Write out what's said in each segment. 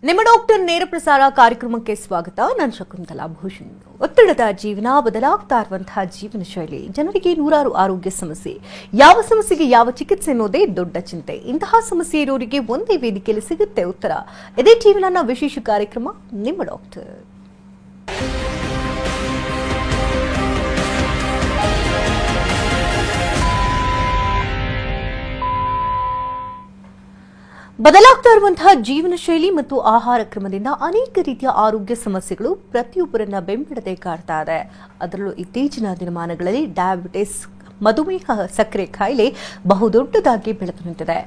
ನಿಮ್ಮ ಡಾಕ್ಟರ್ ನೇರ ಪ್ರಸಾರ ಕಾರ್ಯಕ್ರಮಕ್ಕೆ ಸ್ವಾಗತ. ನಾನು ಶಕುಂತಲಾ ಭೂಷಣ್. ಒತ್ತಡದ ಜೀವನ, ಬದಲಾಗ್ತಾ ಇರುವಂತಹ ಜೀವನ ಶೈಲಿ, ಜನರಿಗೆ ನೂರಾರು ಆರೋಗ್ಯ ಸಮಸ್ಯೆ, ಯಾವ ಸಮಸ್ಯೆಗೆ ಯಾವ ಚಿಕಿತ್ಸೆ ಅನ್ನೋದೇ ದೊಡ್ಡ ಚಿಂತೆ. ಇಂತಹ ಸಮಸ್ಯೆ ಇರೋರಿಗೆ ಒಂದೇ ವೇದಿಕೆಯಲ್ಲಿ ಸಿಗುತ್ತೆ ಉತ್ತರ. ಇದೇ ಟಿವಿನ ವಿಶೇಷ ಕಾರ್ಯಕ್ರಮ ನಿಮ್ಮ ಡಾಕ್ಟರ್. ಬದಲಾಗ್ತಾ ಇರುವಂತಹ ಜೀವನ ಶೈಲಿ ಮತ್ತು ಆಹಾರ ಕ್ರಮದಿಂದ ಅನೇಕ ರೀತಿಯ ಆರೋಗ್ಯ ಸಮಸ್ಯೆಗಳು ಪ್ರತಿಯೊಬ್ಬರನ್ನ ಬೆಂಬಿಡದೆ ಕಾಡ್ತಾ ಇದೆ. ಅದರಲ್ಲೂ ಇತ್ತೀಚಿನ ದಿನಮಾನಗಳಲ್ಲಿ ಡಯಾಬಿಟಿಸ್, ಮಧುಮೇಹ, ಸಕ್ಕರೆ ಕಾಯಿಲೆ ಬಹುದೊಡ್ಡದಾಗಿ ಬೆಳೆದು ನಿಂತಿದೆ.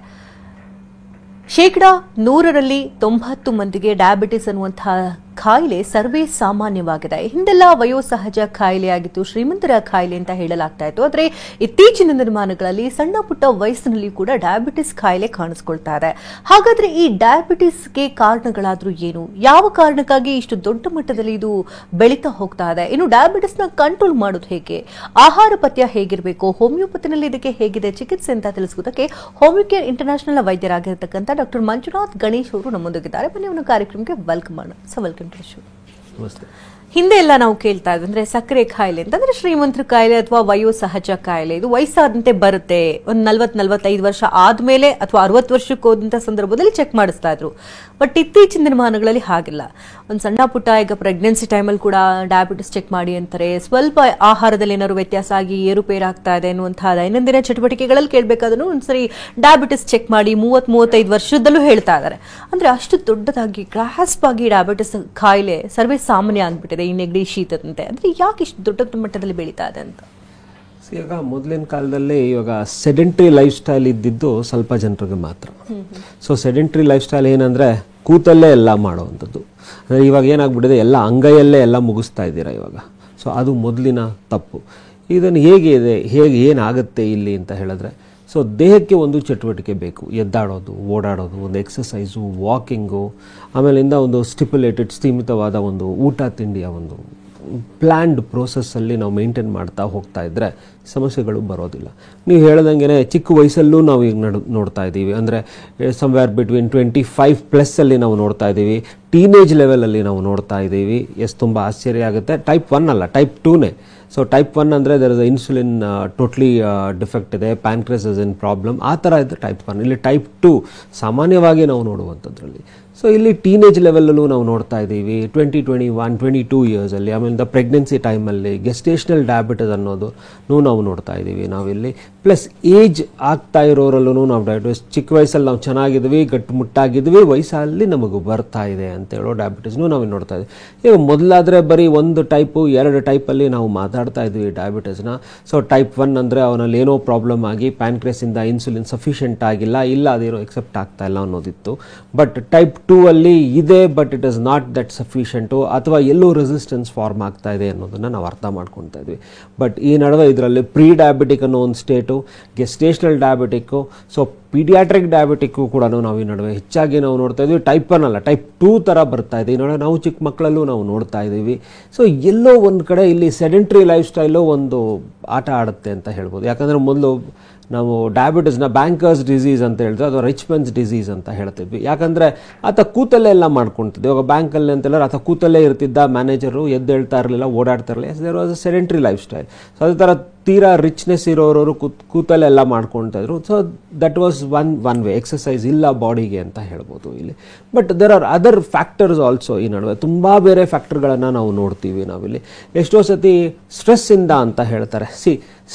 100% ಮಂದಿಗೆ ಡಯಾಬಿಟಿಸ್ ಅನ್ನುವಂತಹ ಕಾಯಿಲೆ ಸರ್ವೇ ಸಾಮಾನ್ಯವಾಗಿದೆ. ಹಿಂದೆಲ್ಲ ವಯೋಸಹಜ ಕಾಯಿಲೆಯಾಗಿತ್ತು, ಶ್ರೀಮಂತರ ಕಾಯಿಲೆ ಅಂತ ಹೇಳಲಾಗ್ತಾ ಇತ್ತು. ಆದರೆ ಇತ್ತೀಚಿನ ದಿನಮಾನಗಳಲ್ಲಿ ಸಣ್ಣ ಪುಟ್ಟ ವಯಸ್ಸಿನಲ್ಲಿ ಕೂಡ ಡಯಾಬಿಟಿಸ್ ಕಾಯಿಲೆ ಕಾಣಿಸ್ಕೊಳ್ತಾ ಇದೆ. ಹಾಗಾದ್ರೆ ಈ ಡಯಾಬಿಟಿಸ್ಗೆ ಕಾರಣಗಳಾದ್ರೂ ಏನು? ಯಾವ ಕಾರಣಕ್ಕಾಗಿ ಇಷ್ಟು ದೊಡ್ಡ ಮಟ್ಟದಲ್ಲಿ ಇದು ಬೆಳೀತಾ ಹೋಗ್ತಾ ಇದೆ? ಇನ್ನು ಡಯಾಬಿಟಿಸ್ನ ಕಂಟ್ರೋಲ್ ಮಾಡೋದು ಹೇಗೆ? ಆಹಾರ ಪಥ್ಯ ಹೇಗಿರಬೇಕು? ಹೋಮಿಯೋಪತಿನಲ್ಲಿ ಇದಕ್ಕೆ ಹೇಗಿದೆ ಚಿಕಿತ್ಸೆ ಅಂತ ತಿಳಿಸುವುದಕ್ಕೆ ಹೋಮಿಯೋಕೇರ್ ಇಂಟರ್ನ್ಯಾಷನಲ್ ವೈದ್ಯರಾಗಿರತಕ್ಕಂಥ ಡಾಕ್ಟರ್ ಮಂಜುನಾಥ್ ಗಣೇಶ್ ಅವರು ನಮ್ಮೊಂದಿಗಿದ್ದಾರೆ. ಬನ್ನಿ ಅವನ ಕಾರ್ಯಕ್ರಮಕ್ಕೆ ವೆಲ್ಕಮ್ ಮಾಡೋಣ. Welcome to show. ಹಿಂದೆ ಎಲ್ಲ ನಾವು ಕೇಳ್ತಾ ಇದ್ವಿ ಅಂದ್ರೆ ಸಕ್ಕರೆ ಕಾಯಿಲೆ ಅಂತಂದ್ರೆ ಶ್ರೀಮಂತರ ಕಾಯಿಲೆ ಅಥವಾ ವಯೋಸಹಜ ಕಾಯಿಲೆ, ಇದು ವಯಸ್ಸಾದಂತೆ ಬರುತ್ತೆ. ಒಂದು 40-45 ವರ್ಷ ಆದ್ಮೇಲೆ ಅಥವಾ 60 ವರ್ಷಕ್ಕೆ ಹೋದಂತ ಸಂದರ್ಭದಲ್ಲಿ ಚೆಕ್ ಮಾಡಿಸ್ತಾ ಇದ್ರು. ಬಟ್ ಇತ್ತೀಚಿನ ದಿನಮಾನಗಳಲ್ಲಿ ಹಾಗಿಲ್ಲ. ಒಂದು ಸಣ್ಣ ಪುಟ್ಟ ಈಗ ಪ್ರೆಗ್ನೆನ್ಸಿ ಟೈಮಲ್ಲಿ ಕೂಡ ಡಯಾಬಿಟಿಸ್ ಚೆಕ್ ಮಾಡಿ ಅಂತಾರೆ. ಸ್ವಲ್ಪ ಆಹಾರದಲ್ಲಿ ಏನಾದ್ರು ವ್ಯತ್ಯಾಸ ಆಗಿ ಏರುಪೇರಾಗ್ತಾ ಇದೆ ಅನ್ನುವಂತಹ ದೈನಂದಿನ ಚಟುವಟಿಕೆಗಳಲ್ಲಿ ಕೇಳಬೇಕಾದ್ರೂ ಒಂದ್ಸರಿ ಡಯಾಬಿಟಿಸ್ ಚೆಕ್ ಮಾಡಿ 30-35 ವರ್ಷದಲ್ಲೂ ಹೇಳ್ತಾ ಇದ್ದಾರೆ. ಅಂದ್ರೆ ಅಷ್ಟು ದೊಡ್ಡದಾಗಿ ಗ್ರಾಸ್ಪ್ ಆಗಿ ಡಯಾಬಿಟಿಸ್ ಕಾಯಿಲೆ ಸರ್ವೇ ಸಾಮಾನ್ಯ ಆಗ್ಬಿಟ್ಟಿದೆ. ಈ ನೆಗಡಿ, ಶೀತದಂತೆ ಅಂದ್ರೆ ಯಾಕೆ ಇಷ್ಟು ದೊಡ್ಡ ಮಟ್ಟದಲ್ಲಿ ಬೆಳೀತಾ ಇದೆ ಅಂತ? ಈಗ ಮೊದಲಿನ ಕಾಲದಲ್ಲಿ ಇವಾಗ ಸೆಡೆಂಟ್ರಿ ಲೈಫ್ ಸ್ಟೈಲ್ ಇದ್ದಿದ್ದು ಸ್ವಲ್ಪ ಜನರಿಗೆ ಮಾತ್ರ. ಸೊ ಸೆಡೆಂಟ್ರಿ ಲೈಫ್ ಸ್ಟೈಲ್ ಏನಂದ್ರೆ ಕೂತಲ್ಲೇ ಎಲ್ಲ ಮಾಡುವಂಥದ್ದು. ಅಂದರೆ ಇವಾಗ ಏನಾಗ್ಬಿಟ್ಟಿದೆ, ಎಲ್ಲ ಅಂಗೈಯಲ್ಲೇ ಎಲ್ಲ ಮುಗಿಸ್ತಾ ಇದ್ದೀರಾ ಇವಾಗ. ಸೊ ಅದು ಮೊದಲಿನ ತಪ್ಪು. ಇದನ್ನು ಹೇಗೆ ಇದೆ, ಏನಾಗುತ್ತೆ ಇಲ್ಲಿ ಅಂತ ಹೇಳಿದ್ರೆ, ಸೊ ದೇಹಕ್ಕೆ ಒಂದು ಚಟುವಟಿಕೆ ಬೇಕು. ಎದ್ದಾಡೋದು, ಓಡಾಡೋದು, ಒಂದು ಎಕ್ಸಸೈಸು, ವಾಕಿಂಗು, ಆಮೇಲಿಂದ ಒಂದು ಸ್ಟಿಪ್ಯುಲೇಟೆಡ್ ಸ್ಥೀಮಿತವಾದ ಒಂದು ಊಟ ತಿಂಡಿಯ ಒಂದು ಪ್ಲ್ಯಾಂಡ್ ಪ್ರೋಸೆಸ್ಸಲ್ಲಿ ನಾವು ಮೇಂಟೈನ್ ಮಾಡ್ತಾ ಹೋಗ್ತಾ ಇದ್ದರೆ ಸಮಸ್ಯೆಗಳು ಬರೋದಿಲ್ಲ. ನೀವು ಹೇಳ್ದಂಗೆ ಚಿಕ್ಕ ವಯಸ್ಸಲ್ಲೂ ನಾವು ಈಗ ನೋಡ್ತಾ ಇದ್ದೀವಿ. ಅಂದರೆ ಸಮ್ವೇರ್ ಬಿಟ್ವೀನ್ 25+ ನಾವು ನೋಡ್ತಾ ಇದ್ದೀವಿ. ಟೀನೇಜ್ ಲೆವೆಲಲ್ಲಿ ನಾವು ನೋಡ್ತಾ ಇದ್ದೀವಿ. ತುಂಬ ಆಶ್ಚರ್ಯ ಆಗುತ್ತೆ. ಟೈಪ್ 1 ಅಲ್ಲ, ಟೈಪ್ 2ನೇ. ಸೊ ಟೈಪ್ 1 ಅಂದರೆ there is insulin totally defect ಇದೆ, ಪ್ಯಾನ್ಕ್ರಿಯಾಸ್ ಇಸ್ ಇನ್ ಪ್ರಾಬ್ಲಮ್, ಆ ಥರ ಇದೆ ಟೈಪ್ 1. ಇಲ್ಲಿ ಟೈಪ್ 2 ಸಾಮಾನ್ಯವಾಗಿ ನಾವು ನೋಡುವಂಥದ್ರಲ್ಲಿ. ಸೊ ಇಲ್ಲಿ ಟೀನೇಜ್ ಲೆವೆಲಲ್ಲೂ ನಾವು ನೋಡ್ತಾ ಇದ್ದೀವಿ. 22 ಇಯರ್ಸಲ್ಲಿ, ಆಮೇಲೆ ಪ್ರೆಗ್ನೆನ್ಸಿ ಟೈಮಲ್ಲಿ ಗೆಸ್ಟೇಷನಲ್ ಡಯಾಬಿಟಿಸ್ ಅನ್ನೋದು ನಾವು ನೋಡ್ತಾ ಇದ್ದೀವಿ ನಾವಿಲ್ಲಿ. ಪ್ಲಸ್ ಏಜ್ ಆಗ್ತಾ ಇರೋರಲ್ಲೂ ನಾವು ಡಯಾಬಿಟಿಸ್, ಚಿಕ್ಕ ವಯಸ್ಸಲ್ಲಿ ನಾವು ಚೆನ್ನಾಗಿದ್ವಿ, ಗಟ್ಟುಮುಟ್ಟಾಗಿದ್ವಿ, ವಯಸ್ಸಲ್ಲಿ ನಮಗೆ ಬರ್ತಾ ಇದೆ ಅಂತ ಹೇಳೋ ಡಯಾಬಿಟಿಸ್ನು ನಾವು ನೋಡ್ತಾ ಇದ್ದೀವಿ. ಈಗ ಮೊದಲಾದರೆ ಬರೀ 1 ಟೈಪು 2 ಟೈಪಲ್ಲಿ ನಾವು ಮಾತಾಡ್ತಾ ಇದ್ವಿ ಡಯಾಬಿಟಿಸ್ನ. ಸೊ ಟೈಪ್ 1 ಅಂದರೆ ಅವನಲ್ಲಿ ಏನೋ ಪ್ರಾಬ್ಲಮ್ ಆಗಿ ಪ್ಯಾನ್ಕ್ರಿಯಾಸಿಂದ ಇನ್ಸುಲಿನ್ ಸಫಿಷಿಯೆಂಟ್ ಆಗಿಲ್ಲ, ಇಲ್ಲ ಅದೇನೋ ಎಕ್ಸೆಪ್ಟ್ ಆಗ್ತಾ ಇಲ್ಲ ಅನ್ನೋದಿತ್ತು. ಬಟ್ ಟೈಪ್ 2 ಅಲ್ಲಿ ಇದೆ, but it is not that sufficient, ಅಥವಾ ಎಲ್ಲೋ ರೆಸಿಸ್ಟೆನ್ಸ್ ಫಾರ್ಮ್ ಆಗ್ತಾ ಇದೆ ಅನ್ನೋದನ್ನು ನಾವು ಅರ್ಥ ಮಾಡ್ಕೊತಾ ಇದ್ವಿ. ಬಟ್ ಈ ನಡುವೆ ಇದರಲ್ಲಿ ಪ್ರೀ ಡಯಾಬಿಟಿಕ್ ಅನ್ನೋ ಒಂದು state, gestational diabetic, so paediatric diabetic ಕೂಡ ನಾವು ಈ ನಡುವೆ ಹೆಚ್ಚಾಗಿ ನಾವು ನೋಡ್ತಾ ಇದ್ವಿ. ಟೈಪ್ 1 ಅಲ್ಲ, ಟೈಪ್ 2 ಥರ ಬರ್ತಾ ಇದೆ. ಈ ನಡುವೆ ನಾವು ಚಿಕ್ಕ ಮಕ್ಕಳಲ್ಲೂ ನಾವು ನೋಡ್ತಾ ಇದ್ದೀವಿ. ಸೊ ಎಲ್ಲೋ ಒಂದು ಕಡೆ ಇಲ್ಲಿ ಸೆಡೆಂಟ್ರಿ ಲೈಫ್ ಸ್ಟೈಲು ಒಂದು ಆಟ ಆಡುತ್ತೆ ಅಂತ ಹೇಳ್ಬೋದು. ಯಾಕಂದರೆ ಮೊದಲು ನಾವು ಡಯಾಬಿಟಿಸ್ನ ಬ್ಯಾಂಕರ್ಸ್ ಡಿಸೀಸ್ ಅಂತ ಹೇಳ್ತೀವಿ, ಅಥವಾ ರಿಚ್ ಮೆನ್ಸ್ ಡಿಸೀಸ್ ಅಂತ ಹೇಳ್ತಿದ್ವಿ. ಯಾಕಂದರೆ ಆತ ಕೂತಲ್ಲೇ ಎಲ್ಲ ಮಾಡ್ಕೊಳ್ತಿದ್ವಿ. ಇವಾಗ ಬ್ಯಾಂಕಲ್ಲಿ ಅಂತೆಲ್ಲ ಆತ ಕೂತಲ್ಲೇ ಇರ್ತಿದ್ದ, ಮ್ಯಾನೇಜರು ಎದ್ದು ಹೇಳ್ತಾ ಇರಲಿಲ್ಲ, ಓಡಾಡ್ತಾ ಇರಲಿಲ್ಲ. There was a sedentary lifestyle. So ಅದೇ ಥರ ತೀರಾ ರಿಚ್ನೆಸ್ ಇರೋರು ಕೂತಲ್ಲೇ ಎಲ್ಲ ಮಾಡ್ಕೊಳ್ತಾ ಇದ್ರು. So that was one way. Exercise ಇಲ್ಲ ಬಾಡಿಗೆ ಅಂತ ಹೇಳ್ಬೋದು ಇಲ್ಲಿ. But there are other factors also. ಈ ನಡುವೆ ತುಂಬ ಬೇರೆ ಫ್ಯಾಕ್ಟರ್ಗಳನ್ನು ನಾವು ನೋಡ್ತೀವಿ ನಾವಿಲ್ಲಿ. ಎಷ್ಟೋ ಸತಿ ಸ್ಟ್ರೆಸ್ಸಿಂದ ಅಂತ ಹೇಳ್ತಾರೆ.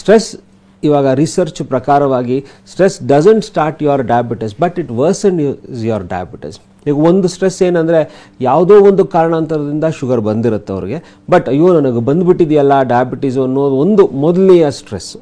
ಸ್ಟ್ರೆಸ್, ಇವಾಗ ರಿಸರ್ಚ್ ಪ್ರಕಾರವಾಗಿ stress doesn't start your diabetes, but it version your diabetes. ಈಗ ಒಂದು ಸ್ಟ್ರೆಸ್ ಏನಂದರೆ, ಯಾವುದೋ ಒಂದು ಕಾರಣಾಂತರದಿಂದ ಶುಗರ್ ಬಂದಿರುತ್ತೆ ಅವ್ರಿಗೆ, ಬಟ್ ಅಯ್ಯೋ ನನಗೆ ಬಂದುಬಿಟ್ಟಿದೆಯಲ್ಲ ಡಯಾಬಿಟೀಸು ಅನ್ನೋದು ಒಂದು ಮೊದಲನೆಯ ಸ್ಟ್ರೆಸ್ಸು.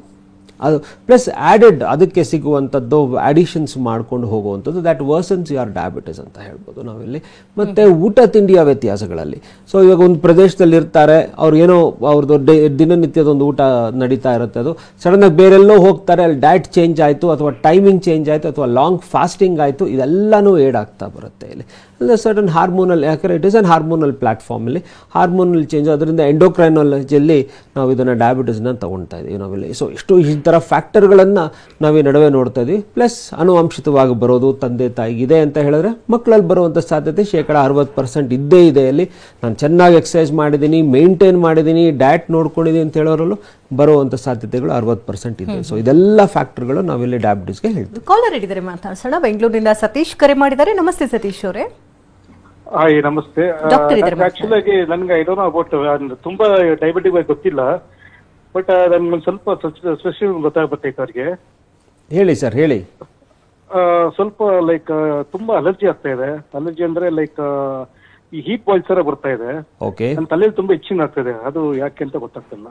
ಅದು ಪ್ಲಸ್ ಆ್ಯಡೆಡ್ ಅದಕ್ಕೆ ಸಿಗುವಂಥದ್ದು ಅಡಿಷನ್ಸ್ ಮಾಡ್ಕೊಂಡು ಹೋಗುವಂಥದ್ದು, ದ್ಯಾಟ್ ವರ್ಸನ್ಸ್ ಯುವರ್ ಡಯಾಬಿಟಿಸ್ ಅಂತ ಹೇಳ್ಬೋದು ನಾವಿಲ್ಲಿ. ಮತ್ತು ಊಟ ತಿಂಡಿಯ ವ್ಯತ್ಯಾಸಗಳಲ್ಲಿ, ಸೊ ಇವಾಗ ಒಂದು ಪ್ರದೇಶದಲ್ಲಿ ಇರ್ತಾರೆ, ಅವ್ರು ಏನೋ ಅವ್ರದ್ದು ದಿನನಿತ್ಯದ ಒಂದು ಊಟ ನಡೀತಾ ಇರುತ್ತೆ, ಅದು ಸಡನ್ನಾಗಿ ಬೇರೆಲ್ಲೋ ಹೋಗ್ತಾರೆ, ಅಲ್ಲಿ ಡಯಟ್ ಚೇಂಜ್ ಆಯಿತು, ಅಥವಾ ಟೈಮಿಂಗ್ ಚೇಂಜ್ ಆಯಿತು, ಅಥವಾ ಲಾಂಗ್ ಫಾಸ್ಟಿಂಗ್ ಆಯಿತು, ಇದೆಲ್ಲನೂ ಏಡ್ ಆಗ್ತಾ ಬರುತ್ತೆ ಇಲ್ಲಿ. ಅಂದರೆ ಸರ್ಟನ್ ಹಾರ್ಮೋನಲ್, ಯಾಕಂದರೆ ಇಟ್ ಇಸ್ ಅನ್ ಹಾರ್ಮೋನಲ್ ಪ್ಲಾಟ್ಫಾರ್ಮಲ್ಲಿ ಹಾರ್ಮೋನಲ್ ಚೇಂಜ್, ಅದರಿಂದ ಎಂಡೋಕ್ರೈನಾಲಜಿಯಲ್ಲಿ ನಾವು ಇದನ್ನು ಡಯಾಬಿಟಿಸ್ನ ತೊಗೊಳ್ತಾ ಇದ್ದೀವಿ ನಾವಿಲ್ಲಿ. ಸೊ ಇಷ್ಟು ಥರ ಫ್ಯಾಕ್ಟರ್ಗಳನ್ನು ನಾವು ಈ ನಡುವೆ ನೋಡ್ತಾ ಇದ್ವಿ. ಪ್ಲಸ್ ಆನುವಂಶಿಕವಾಗಿ ಬರೋದು ತಂದೆ ತಾಯಿಗಿದೆ ಅಂತ ಹೇಳಿದ್ರೆ ಮಕ್ಕಳಲ್ಲಿ ಬರುವಂಥ ಸಾಧ್ಯತೆ 60% ಇದ್ದೇ ಇದೆ. ಅಲ್ಲಿ ನಾನು ಚೆನ್ನಾಗಿ ಎಕ್ಸಸೈಸ್ ಮಾಡಿದ್ದೀನಿ, ಮೇಂಟೈನ್ ಮಾಡಿದ್ದೀನಿ, ಡಯಟ್ ನೋಡ್ಕೊಂಡಿದ್ದೀನಿ ಅಂತ ಹೇಳೋರಲ್ಲೂ ಬರುವಂಥ ಸಾಧ್ಯತೆಗಳು 60% ಇದೆ. ಸೊ ಇದೆಲ್ಲ ಫ್ಯಾಕ್ಟರ್ಗಳು ನಾವಿಲ್ಲಿ ಡಯಾಬಿಟಿಸ್ಗೆ ಹೇಳ್ತೀವಿ. ಕಾಲರ್ ಇಟ್ಟಿದ್ದಾರೆ, ಮಾತಾಡ್ಸೋಣ. ಬೆಂಗಳೂರಿನಿಂದ ಸತೀಶ್ ಕರೆ ಮಾಡಿದ್ದಾರೆ. ನಮಸ್ತೆ ಸತೀಶ್ ಅವರೇ. ಹಾಯ್, ನಮಸ್ತೆ. ಆಕ್ಚುಲಿ ಆಗಿ ನನ್ಗೆ ಐ ಡೋಂಟ್ ನೋ ಅಬೌಟ್, ತುಂಬಾ ಡಯಾಬಿಟಿಕ್ ಬಗ್ಗೆ ಗೊತ್ತಿಲ್ಲ, ಬಟ್ ನನ್ಗೆ ಸ್ವಲ್ಪ ಸ್ಪೆಷಲ್ ಗೊತ್ತಾಗ್ಬೇಕಾಯ್ತು ಅವ್ರಿಗೆ. ಹೇಳಿ ಸರ್, ಹೇಳಿ. ಸ್ವಲ್ಪ ಲೈಕ್ ತುಂಬಾ ಅಲರ್ಜಿ ಆಗ್ತಾ ಇದೆ. ಅಲರ್ಜಿ ಅಂದ್ರೆ ಲೈಕ್ ಈ ಹೀಟ್ ಬಾಯ್ಲ್ಸ್ ತರ ಬರ್ತಾ ಇದೆ. ಓಕೆ. ನನ್ನ ತಲೆಯಲ್ಲಿ ತುಂಬಾ ಇಚ್ಚಿಂಗ್ ಆಗ್ತಾ ಇದೆ, ಅದು ಯಾಕೆ ಅಂತ ಗೊತ್ತಾಗ್ತಿಲ್ಲ.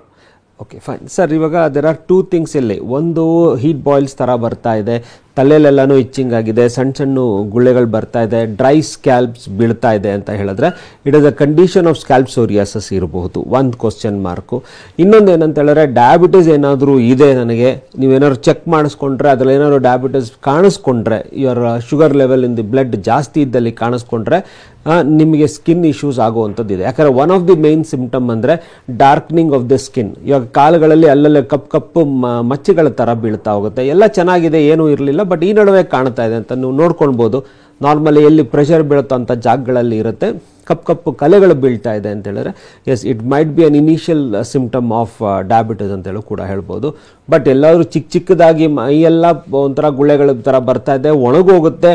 Okay, fine sir. ಇವಾಗ ದೇರ್ ಆರ್ 2 ಥಿಂಗ್ಸ್ ಇಲ್ಲಿ. ಒಂದು, ಹೀಟ್ ಬಾಯ್ಲ್ಸ್ ಥರ ಬರ್ತಾ ಇದೆ, ತಲೆಯಲ್ಲೆಲ್ಲನೂ ಇಚ್ಚಿಂಗ್ ಆಗಿದೆ, ಸಣ್ಣ ಸಣ್ಣ ಗುಳ್ಳೆಗಳು ಬರ್ತಾ ಇದೆ, ಡ್ರೈ ಸ್ಕ್ಯಾಲ್ಪ್ಸ್ ಬೀಳ್ತಾ ಇದೆ ಅಂತ ಹೇಳಿದ್ರೆ it is a condition of scalp psoriasis ಇರಬಹುದು. ಒಂದು ಕ್ವಶನ್ ಮಾರ್ಕು. ಇನ್ನೊಂದು ಏನಂತ ಹೇಳಿದ್ರೆ ಡಯಾಬಿಟಿಸ್ ಏನಾದರೂ ಇದೆ, ನನಗೆ ನೀವೇನಾದ್ರು ಚೆಕ್ ಮಾಡಿಸ್ಕೊಂಡ್ರೆ ಅದರಲ್ಲಿ ಏನಾದ್ರು ಡಯಾಬಿಟಿಸ್ ಕಾಣಿಸ್ಕೊಂಡ್ರೆ, ಇವರ sugar level in the blood ಜಾಸ್ತಿ ಇದ್ದಲ್ಲಿ ಕಾಣಿಸ್ಕೊಂಡ್ರೆ ನಿಮಗೆ ಸ್ಕಿನ್ ಇಶ್ಯೂಸ್ ಆಗುವಂಥದ್ದು ಇದೆ. ಯಾಕಂದರೆ one of the main symptom ಅಂದರೆ ಡಾರ್ಕ್ನಿಂಗ್ ಆಫ್ ದ ಸ್ಕಿನ್. ಇವಾಗ ಕಾಲುಗಳಲ್ಲಿ ಅಲ್ಲಲ್ಲೇ ಕಪ್ಪು ಮಚ್ಚೆಗಳ ಥರ ಬೀಳ್ತಾ ಹೋಗುತ್ತೆ. ಎಲ್ಲ ಚೆನ್ನಾಗಿದೆ, ಏನೂ ಇರಲಿಲ್ಲ, ಬಟ್ ಈ ನಡುವೆ ಕಾಣ್ತಾ ಇದೆ ಅಂತ ನೀವು ನೋಡ್ಕೊಳ್ಬೋದು. ನಾರ್ಮಲಿ ಎಲ್ಲಿ ಪ್ರೆಷರ್ ಬೀಳುತ್ತೋ ಅಂಥ ಜಾಗಗಳಲ್ಲಿ ಇರುತ್ತೆ, ಕಪ್ಪು ಕಲೆಗಳು ಬೀಳ್ತಾ ಇದೆ ಅಂತ ಹೇಳಿದ್ರೆ yes, it might be an initial symptom of diabetes ಅಂತೇಳಿ ಕೂಡ ಹೇಳ್ಬೋದು. ಬಟ್ ಎಲ್ಲಾದರೂ ಚಿಕ್ಕದಾಗಿ ಮೈಯೆಲ್ಲ ಒಂಥರ ಗುಳ್ಳೆಗಳ ಥರ ಬರ್ತಾ ಇದೆ, ಒಣಗೋಗುತ್ತೆ,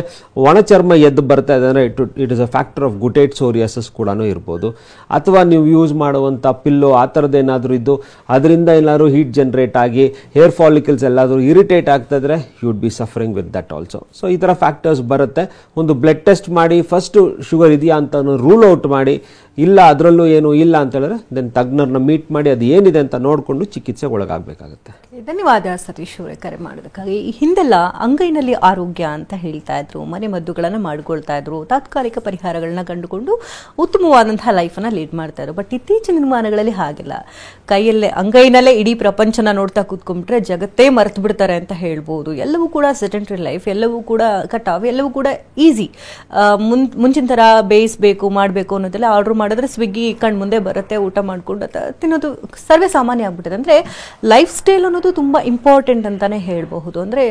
ಒಣ ಚರ್ಮ ಎದ್ದು ಬರ್ತಾ ಇದೆ ಅಂದರೆ it is a factor of guttate psoriasis ಕೂಡ ಇರ್ಬೋದು. ಅಥವಾ ನೀವು ಯೂಸ್ ಮಾಡುವಂಥ ಪಿಲ್ಲೋ ಆ ಥರದ್ದು ಏನಾದರೂ ಇದ್ದು ಅದರಿಂದ ಏನಾದರೂ ಹೀಟ್ ಜನರೇಟ್ ಆಗಿ ಹೇರ್ ಫಾಲಿಕಲ್ಸ್ ಎಲ್ಲಾದರೂ ಇರಿಟೇಟ್ ಆಗ್ತಾ ಇದ್ರೆ you would be suffering with that also. So ಈ ಥರ ಫ್ಯಾಕ್ಟರ್ಸ್ ಬರುತ್ತೆ. ಒಂದು ಬ್ಲಡ್ ಟೆಸ್ಟ್ ಮಾಡಿ ಫಸ್ಟು ಶುಗರ್ ಇದೆಯಾ ಅಂತ ರೂಲ್ ಔಟ್ ಮಾಡಿ, ಇಲ್ಲ ಅದರಲ್ಲೂ ಏನು ಇಲ್ಲ ಅಂತ ಹೇಳಿದ್ರೆ ದೆನ್ ತಜ್ಞರನ್ನ ಮೀಟ್ ಮಾಡಿ ಅದು ಏನಿದೆ ಅಂತ ನೋಡಿಕೊಂಡು ಚಿಕಿತ್ಸೆಗೆ ಒಳಗಾಗಬೇಕಾಗುತ್ತೆ. ಧನ್ಯವಾದ ಸತೀಶ್ ಅವರೇ ಕರೆ ಮಾಡೋದಕ್ಕಾಗಿ. ಹಿಂದೆಲ್ಲ ಅಂಗೈನಲ್ಲಿ ಆರೋಗ್ಯ ಅಂತ ಹೇಳ್ತಾ ಇದ್ರು, ಮನೆ ಮದ್ದುಗಳನ್ನು ಮಾಡ್ಕೊಳ್ತಾ ಇದ್ರು, ತಾತ್ಕಾಲಿಕ ಪರಿಹಾರಗಳನ್ನ ಕಂಡುಕೊಂಡು ಉತ್ತಮವಾದಂತಹ ಲೈಫನ್ನು ಲೀಡ್ ಮಾಡ್ತಾ ಇದ್ರು. ಬಟ್ ಇತ್ತೀಚಿನ ದಿನಮಾನಗಳಲ್ಲಿ ಹಾಗಿಲ್ಲ. ಕೈಯಲ್ಲೇ ಅಂಗೈನಲ್ಲೇ ಇಡೀ ಪ್ರಪಂಚನ ನೋಡ್ತಾ ಕೂತ್ಕೊಂಡ್ಬಿಟ್ರೆ ಜಗತ್ತೇ ಮರೆತು ಬಿಡ್ತಾರೆ ಅಂತ ಹೇಳ್ಬೋದು. ಎಲ್ಲವೂ ಕೂಡ ಸೆಡೆಂಟರಿ ಲೈಫ್, ಎಲ್ಲವೂ ಕೂಡ ಕಟಾವ್, ಎಲ್ಲವೂ ಕೂಡ ಈಸಿ. ಮುಂಚಿನ ಥರ ಬೇಯಿಸಬೇಕು ಮಾಡಬೇಕು ಅನ್ನೋದೆಲ್ಲ ಆರ್ಡರ್ ಮಾಡಿದ್ರೆ ಸ್ವಿಗ್ಗಿ ಕಣ್ಣು ಮುಂದೆ ಬರುತ್ತೆ, ಊಟ ಮಾಡ್ಕೊಂಡು ತಿನ್ನೋದು ಸರ್ವೇ ಸಾಮಾನ್ಯ ಆಗ್ಬಿಟ್ಟಿದೆ. ಅಂದರೆ ಲೈಫ್ ಸ್ಟೈಲ್ ಅನ್ನೋದು ತುಂಬ ಇಂಪಾರ್ಟೆಂಟ್ ಅಂತಾನೆ ಹೇಳಬಹುದು. ಅಂದರೆ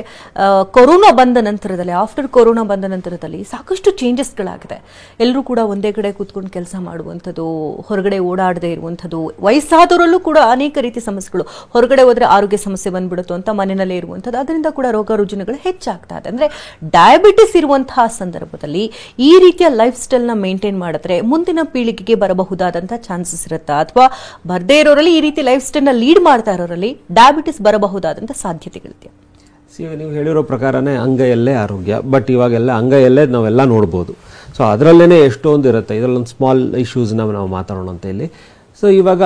ಕೊರೋನಾ ಬಂದ ನಂತರದಲ್ಲಿ, ಆಫ್ಟರ್ ಕೊರೋನಾ ಬಂದ ನಂತರದಲ್ಲಿ ಸಾಕಷ್ಟು ಚೇಂಜಸ್ಗಳಾಗಿದೆ. ಎಲ್ಲರೂ ಕೂಡ ಒಂದೇ ಕಡೆ ಕೂತ್ಕೊಂಡು ಕೆಲಸ ಮಾಡುವಂಥದ್ದು, ಹೊರಗಡೆ ಓಡಾಡದೇ ಇರುವಂಥದ್ದು, ವಯಸ್ಸಾದವರಲ್ಲೂ ಕೂಡ ಅನೇಕ ರೀತಿ ಸಮಸ್ಯೆಗಳು, ಹೊರಗಡೆ ಹೋದರೆ ಆರೋಗ್ಯ ಸಮಸ್ಯೆ ಬಂದ್ಬಿಡುತ್ತೋ ಅಂತ ಮನೆಯಲ್ಲೇ ಇರುವಂಥದ್ದು, ಅದರಿಂದ ಕೂಡ ರೋಗ ರುಜಿನಗಳು ಹೆಚ್ಚಾಗ್ತಾ ಇದೆ. ಅಂದರೆ ಡಯಾಬಿಟಿಸ್ ಇರುವಂತಹ ಸಂದರ್ಭದಲ್ಲಿ ಈ ರೀತಿಯ ಲೈಫ್ ಸ್ಟೈಲ್ನ ಮೇಂಟೈನ್ ಮಾಡಿದ್ರೆ ಮುಂದಿನ ಪೀಳಿಗೆಗೆ ಬರಬಹುದಾದಂಥ ಚಾನ್ಸಸ್ ಇರುತ್ತಾ, ಅಥವಾ ಬರದೇ ಇರೋರಲ್ಲಿ ಈ ರೀತಿ ಲೈಫ್ ಸ್ಟೈಲ್ನ ಲೀಡ್ ಮಾಡ್ತಾ ಇರೋರಲ್ಲಿ ಡಯಾಬಿಟಿಸ್ ಬರಬಹುದಾದಂಥ ಸಾಧ್ಯತೆಗಳಿದೆ? ನೀವು ಹೇಳಿರೋ ಪ್ರಕಾರನೇ ಅಂಗೈಯಲ್ಲೇ ಆರೋಗ್ಯ, ಬಟ್ ಇವಾಗೆಲ್ಲ ಅಂಗೈಯಲ್ಲೇ ನಾವೆಲ್ಲ ನೋಡ್ಬೋದು. ಸೊ ಅದರಲ್ಲೇ ಎಷ್ಟೊಂದು ಇರುತ್ತೆ. ಇದರಲ್ಲೊಂದು ಸ್ಮಾಲ್ ಇಶ್ಯೂಸ್ನ ನಾವು ಮಾತಾಡೋಣ ಅಂತ ಇಲ್ಲಿ. ಸೊ ಇವಾಗ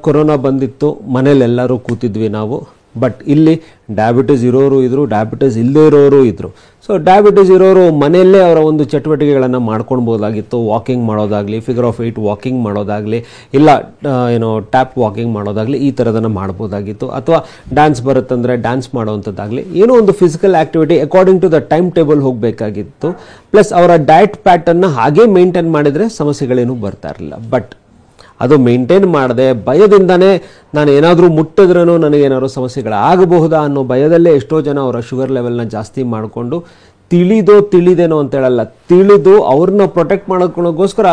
ಕೊರೋನಾ ಬಂದಿತ್ತು, ಮನೇಲೆಲ್ಲರೂ ಕೂತಿದ್ವಿ ನಾವು. ಬಟ್ ಇಲ್ಲಿ ಡಯಾಬಿಟಿಸ್ ಇರೋರು ಇದ್ರು, ಡಯಾಬಿಟಿಸ್ ಇಲ್ಲದೇ ಇರೋರು ಇದ್ರು. ಸೊ ಡಯಾಬಿಟಿಸ್ ಇರೋರು ಮನೆಯಲ್ಲೇ ಅವರ ಒಂದು ಚಟುವಟಿಕೆಗಳನ್ನು ಮಾಡ್ಕೊಳ್ಬೋದಾಗಿತ್ತು. ವಾಕಿಂಗ್ ಮಾಡೋದಾಗಲಿ, ಫಿಗರ್ ಆಫ್ 8 ವಾಕಿಂಗ್ ಮಾಡೋದಾಗಲಿ, ಇಲ್ಲ ಟ್ಯಾಪ್ ವಾಕಿಂಗ್ ಮಾಡೋದಾಗಲಿ, ಈ ಥರದನ್ನು ಮಾಡ್ಬೋದಾಗಿತ್ತು. ಅಥವಾ ಡ್ಯಾನ್ಸ್ ಬರುತ್ತಂದರೆ ಡ್ಯಾನ್ಸ್ ಮಾಡೋವಂಥದ್ದಾಗಲಿ, ಏನೋ ಒಂದು physical activity according to the timetable ಹೋಗಬೇಕಾಗಿತ್ತು. ಪ್ಲಸ್ ಅವರ ಡಯಟ್ ಪ್ಯಾಟರ್ನ್ನ ಹಾಗೇ ಮೇಂಟೈನ್ ಮಾಡಿದರೆ ಸಮಸ್ಯೆಗಳೇನೂ ಬರ್ತಾ ಇರಲಿಲ್ಲ. ಬಟ್ ಅದು ಮೇಂಟೈನ್ ಮಾಡದೆ ಭಯದಿಂದನೇ ನಾನು ಏನಾದರೂ ಮುಟ್ಟಿದ್ರೂ ನನಗೇನಾದ್ರು ಸಮಸ್ಯೆಗಳಾಗಬಹುದಾ ಅನ್ನೋ ಭಯದಲ್ಲೇ ಎಷ್ಟೋ ಜನ ಅವರ ಶುಗರ್ ಲೆವೆಲ್ನ ಜಾಸ್ತಿ ಮಾಡಿಕೊಂಡು ತಿಳಿದೇನೋ ಅಂತ ಹೇಳಲ್ಲ, ತಿಳಿದು ಅವ್ರನ್ನ ಪ್ರೊಟೆಕ್ಟ್ ಮಾಡೋಕ್ಕೋಸ್ಕರ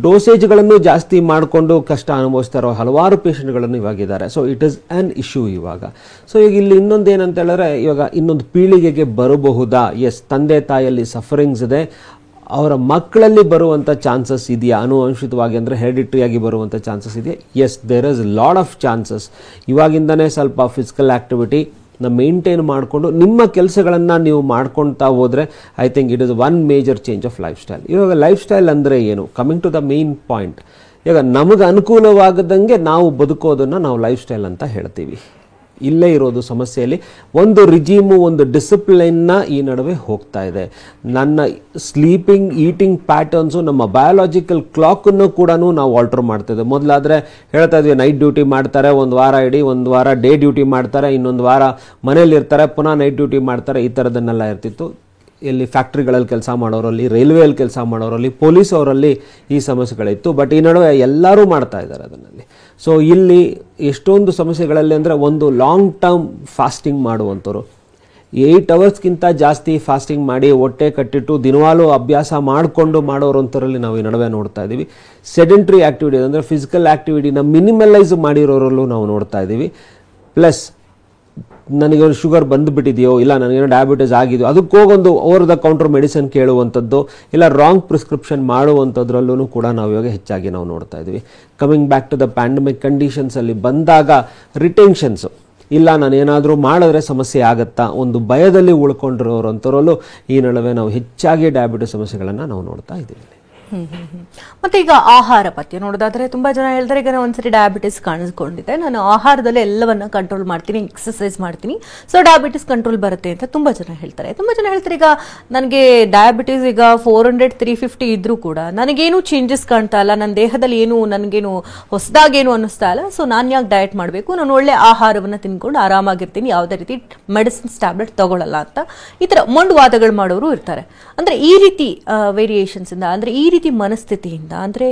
ಡೋಸೇಜ್ಗಳನ್ನು ಜಾಸ್ತಿ ಮಾಡಿಕೊಂಡು ಕಷ್ಟ ಅನುಭವಿಸ್ತಾ ಇರೋ ಹಲವಾರು ಪೇಷಂಟ್ಗಳನ್ನು ಇವಾಗಿದ್ದಾರೆ. So it is an issue ಇವಾಗ. ಸೊ ಈಗ ಇಲ್ಲಿ ಇನ್ನೊಂದು ಏನಂತ ಹೇಳಿದ್ರೆ, ಇವಾಗ ಇನ್ನೊಂದು ಪೀಳಿಗೆಗೆ ಬರಬಹುದಾ? ಎಸ್, ತಂದೆ ತಾಯಿಯಲ್ಲಿ ಸಫರಿಂಗ್ಸ್ ಇದೆ, ಅವರ ಮಕ್ಕಳಲ್ಲಿ ಬರುವಂಥ ಚಾನ್ಸಸ್ ಇದೆಯಾ ಆನುವಂಶಿಕವಾಗಿ, ಅಂದರೆ ಹೆರಿಡಿಟ್ರಿಯಾಗಿ ಬರುವಂಥ ಚಾನ್ಸಸ್ ಇದೆಯಾ? Yes, there is lot of chances. ಇವಾಗಿಂದನೇ ಸ್ವಲ್ಪ ಫಿಸಿಕಲ್ ಆ್ಯಕ್ಟಿವಿಟಿ ಮೇಂಟೈನ್ ಮಾಡಿಕೊಂಡು ನಿಮ್ಮ ಕೆಲಸಗಳನ್ನು ನೀವು ಮಾಡ್ಕೊಳ್ತಾ ಹೋದರೆ I think it is one major change of lifestyle. ಇವಾಗ ಲೈಫ್ ಸ್ಟೈಲ್ ಅಂದರೆ ಏನು? Coming to the main point, ಈಗ ನಮಗೆ ಅನುಕೂಲವಾಗದಂಗೆ ನಾವು ಬದುಕೋದನ್ನು ನಾವು ಲೈಫ್ ಸ್ಟೈಲ್ ಅಂತ ಹೇಳ್ತೀವಿ. ಇಲ್ಲೇ ಇರೋದು ಸಮಸ್ಯೆಯಲ್ಲಿ ಒಂದು ರಿಜಿಮು, ಒಂದು ಡಿಸಿಪ್ಲೈನ್ನ ಈ ನಡುವೆ ಹೋಗ್ತಾ ಇದೆ. ನನ್ನ ಸ್ಲೀಪಿಂಗ್, ಈಟಿಂಗ್ ಪ್ಯಾಟರ್ನ್ಸು, ನಮ್ಮ ಬಯಾಲಜಿಕಲ್ ಕ್ಲಾಕನ್ನು ಕೂಡ ನಾವು ಆಲ್ಟರ್ ಮಾಡ್ತಿದ್ದೆ. ಮೊದಲಾದರೆ ಹೇಳ್ತಾ ಇದ್ವಿ ನೈಟ್ ಡ್ಯೂಟಿ ಮಾಡ್ತಾರೆ, ಒಂದು ವಾರ ಇಡೀ, ಒಂದು ವಾರ ಡೇ ಡ್ಯೂಟಿ ಮಾಡ್ತಾರೆ, ಇನ್ನೊಂದು ವಾರ ಮನೇಲಿರ್ತಾರೆ, ಪುನಃ ನೈಟ್ ಡ್ಯೂಟಿ ಮಾಡ್ತಾರೆ, ಈ ಥರದನ್ನೆಲ್ಲ ಇರ್ತಿತ್ತು. ಇಲ್ಲಿ ಫ್ಯಾಕ್ಟ್ರಿಗಳಲ್ಲಿ ಕೆಲಸ ಮಾಡೋರಲ್ಲಿ, ರೈಲ್ವೆಯಲ್ಲಿ ಕೆಲಸ ಮಾಡೋರಲ್ಲಿ, ಪೊಲೀಸ್ ಅವರಲ್ಲಿ ಈ ಸಮಸ್ಯೆಗಳಿತ್ತು. ಬಟ್ ಈ ನಡುವೆ ಎಲ್ಲರೂ ಮಾಡ್ತಾ ಇದ್ದಾರೆ ಅದನ್ನಲ್ಲಿ. ಸೊ ಇಲ್ಲಿ ಎಷ್ಟೊಂದು ಸಮಸ್ಯೆಗಳಲ್ಲಿ ಅಂದರೆ ಒಂದು ಲಾಂಗ್ ಟರ್ಮ್ ಫಾಸ್ಟಿಂಗ್ ಮಾಡುವಂಥವ್ರು, 8 ಅವರ್ಸ್ಗಿಂತ ಜಾಸ್ತಿ ಫಾಸ್ಟಿಂಗ್ ಮಾಡಿ ಹೊಟ್ಟೆ ಕಟ್ಟಿಟ್ಟು ದಿನವಾಲು ಅಭ್ಯಾಸ ಮಾಡಿಕೊಂಡು ಮಾಡೋರಂಥರಲ್ಲಿ ನಾವು ಈ ನಡುವೆ ನೋಡ್ತಾ ಇದ್ದೀವಿ. ಸೆಡೆಂಟ್ರಿ ಆ್ಯಕ್ಟಿವಿಟಿ ಅಂದರೆ ಫಿಸಿಕಲ್ ಆ್ಯಕ್ಟಿವಿಟಿನ ಮಿನಿಮಲೈಸ್ ಮಾಡಿರೋರಲ್ಲೂ ನಾವು ನೋಡ್ತಾ ಇದ್ದೀವಿ. ಪ್ಲಸ್ ನನಗೆ ಶುಗರ್ ಬಂದುಬಿಟ್ಟಿದೆಯೋ, ಇಲ್ಲ ನನಗೇನೋ ಡಯಾಬಿಟಿಸ್ ಆಗಿದೆಯೋ, ಅದಕ್ಕೆ ಹೋಗೊಂದು ಓವರ್ ದ ಕೌಂಟರ್ ಮೆಡಿಸಿನ್ ಕೇಳುವಂಥದ್ದು, ಇಲ್ಲ ರಾಂಗ್ ಪ್ರಿಸ್ಕ್ರಿಪ್ಷನ್ ಮಾಡುವಂಥದ್ರಲ್ಲೂ ಕೂಡ ನಾವು ಇವಾಗ ಹೆಚ್ಚಾಗಿ ನಾವು ನೋಡ್ತಾ ಇದ್ದೀವಿ. Coming back to the pandemic ಕಂಡೀಷನ್ಸಲ್ಲಿ ಬಂದಾಗ ರಿಟೆನ್ಷನ್ಸು, ಇಲ್ಲ ನಾನೇನಾದರೂ ಮಾಡಿದ್ರೆ ಸಮಸ್ಯೆ ಆಗುತ್ತಾ, ಒಂದು ಭಯದಲ್ಲಿ ಉಳ್ಕೊಂಡಿರೋರಂಥವರಲ್ಲೂ ಈ ನಡುವೆ ನಾವು ಹೆಚ್ಚಾಗಿ ಡಯಾಬಿಟಿಸ್ ಸಮಸ್ಯೆಗಳನ್ನು ನಾವು ನೋಡ್ತಾ ಇದ್ದೀವಿ. ಮತ್ತೆ ಈಗ ಆಹಾರ ಪಥ್ಯ ನೋಡೋದಾದ್ರೆ ತುಂಬಾ ಜನ ಹೇಳ್ತಾರೆ, ಈಗ ಒಂದ್ಸರಿ ಡಯಾಬಿಟಿಸ್ ಕಾಣಿಸ್ಕೊಂಡಿದೆ, ನಾನು ಆಹಾರದಲ್ಲಿ ಎಲ್ಲವನ್ನ ಕಂಟ್ರೋಲ್ ಮಾಡ್ತೀನಿ, ಎಕ್ಸರ್ಸೈಸ್ ಮಾಡ್ತೀನಿ, ಸೊ ಡಯಾಬಿಟಿಸ್ ಕಂಟ್ರೋಲ್ ಬರುತ್ತೆ ಅಂತ ತುಂಬಾ ಜನ ಹೇಳ್ತಾರೆ. ಈಗ ನನಗೆ ಡಯಾಬಿಟಿಸ್ ಈಗ 400, 350 ಇದ್ರೂ ಕೂಡ ನನಗೇನು ಚೇಂಜಸ್ ಕಾಣ್ತಾ ಇಲ್ಲ, ನನ್ನ ದೇಹದಲ್ಲಿ ಏನು ನನಗೇನು ಹೊಸದಾಗೇನು ಅನ್ನಿಸ್ತಾ ಇಲ್ಲ, ಸೊ ನಾನು ಯಾಕೆ ಡಯಟ್ ಮಾಡಬೇಕು, ನಾನು ಒಳ್ಳೆ ಆಹಾರವನ್ನ ತಿನ್ಕೊಂಡು ಆರಾಮಾಗಿರ್ತೀನಿ, ಯಾವುದೇ ರೀತಿ ಮೆಡಿಸಿನ್ಸ್ ಟ್ಯಾಬ್ಲೆಟ್ ತಗೊಳ್ಳಲ್ಲ ಅಂತ ಈ ತರ ಮೊಂಡುವಾದಗಳು ಮಾಡೋರು ಇರ್ತಾರೆ. ಅಂದ್ರೆ ಈ ರೀತಿ ವೇರಿಯೇಷನ್ಸ್ ಇಂದ, ಅಂದ್ರೆ ಈ ರೀತಿ ಮನಸ್ಥಿತಿಯಿಂದ ಅಂದ್ರೆ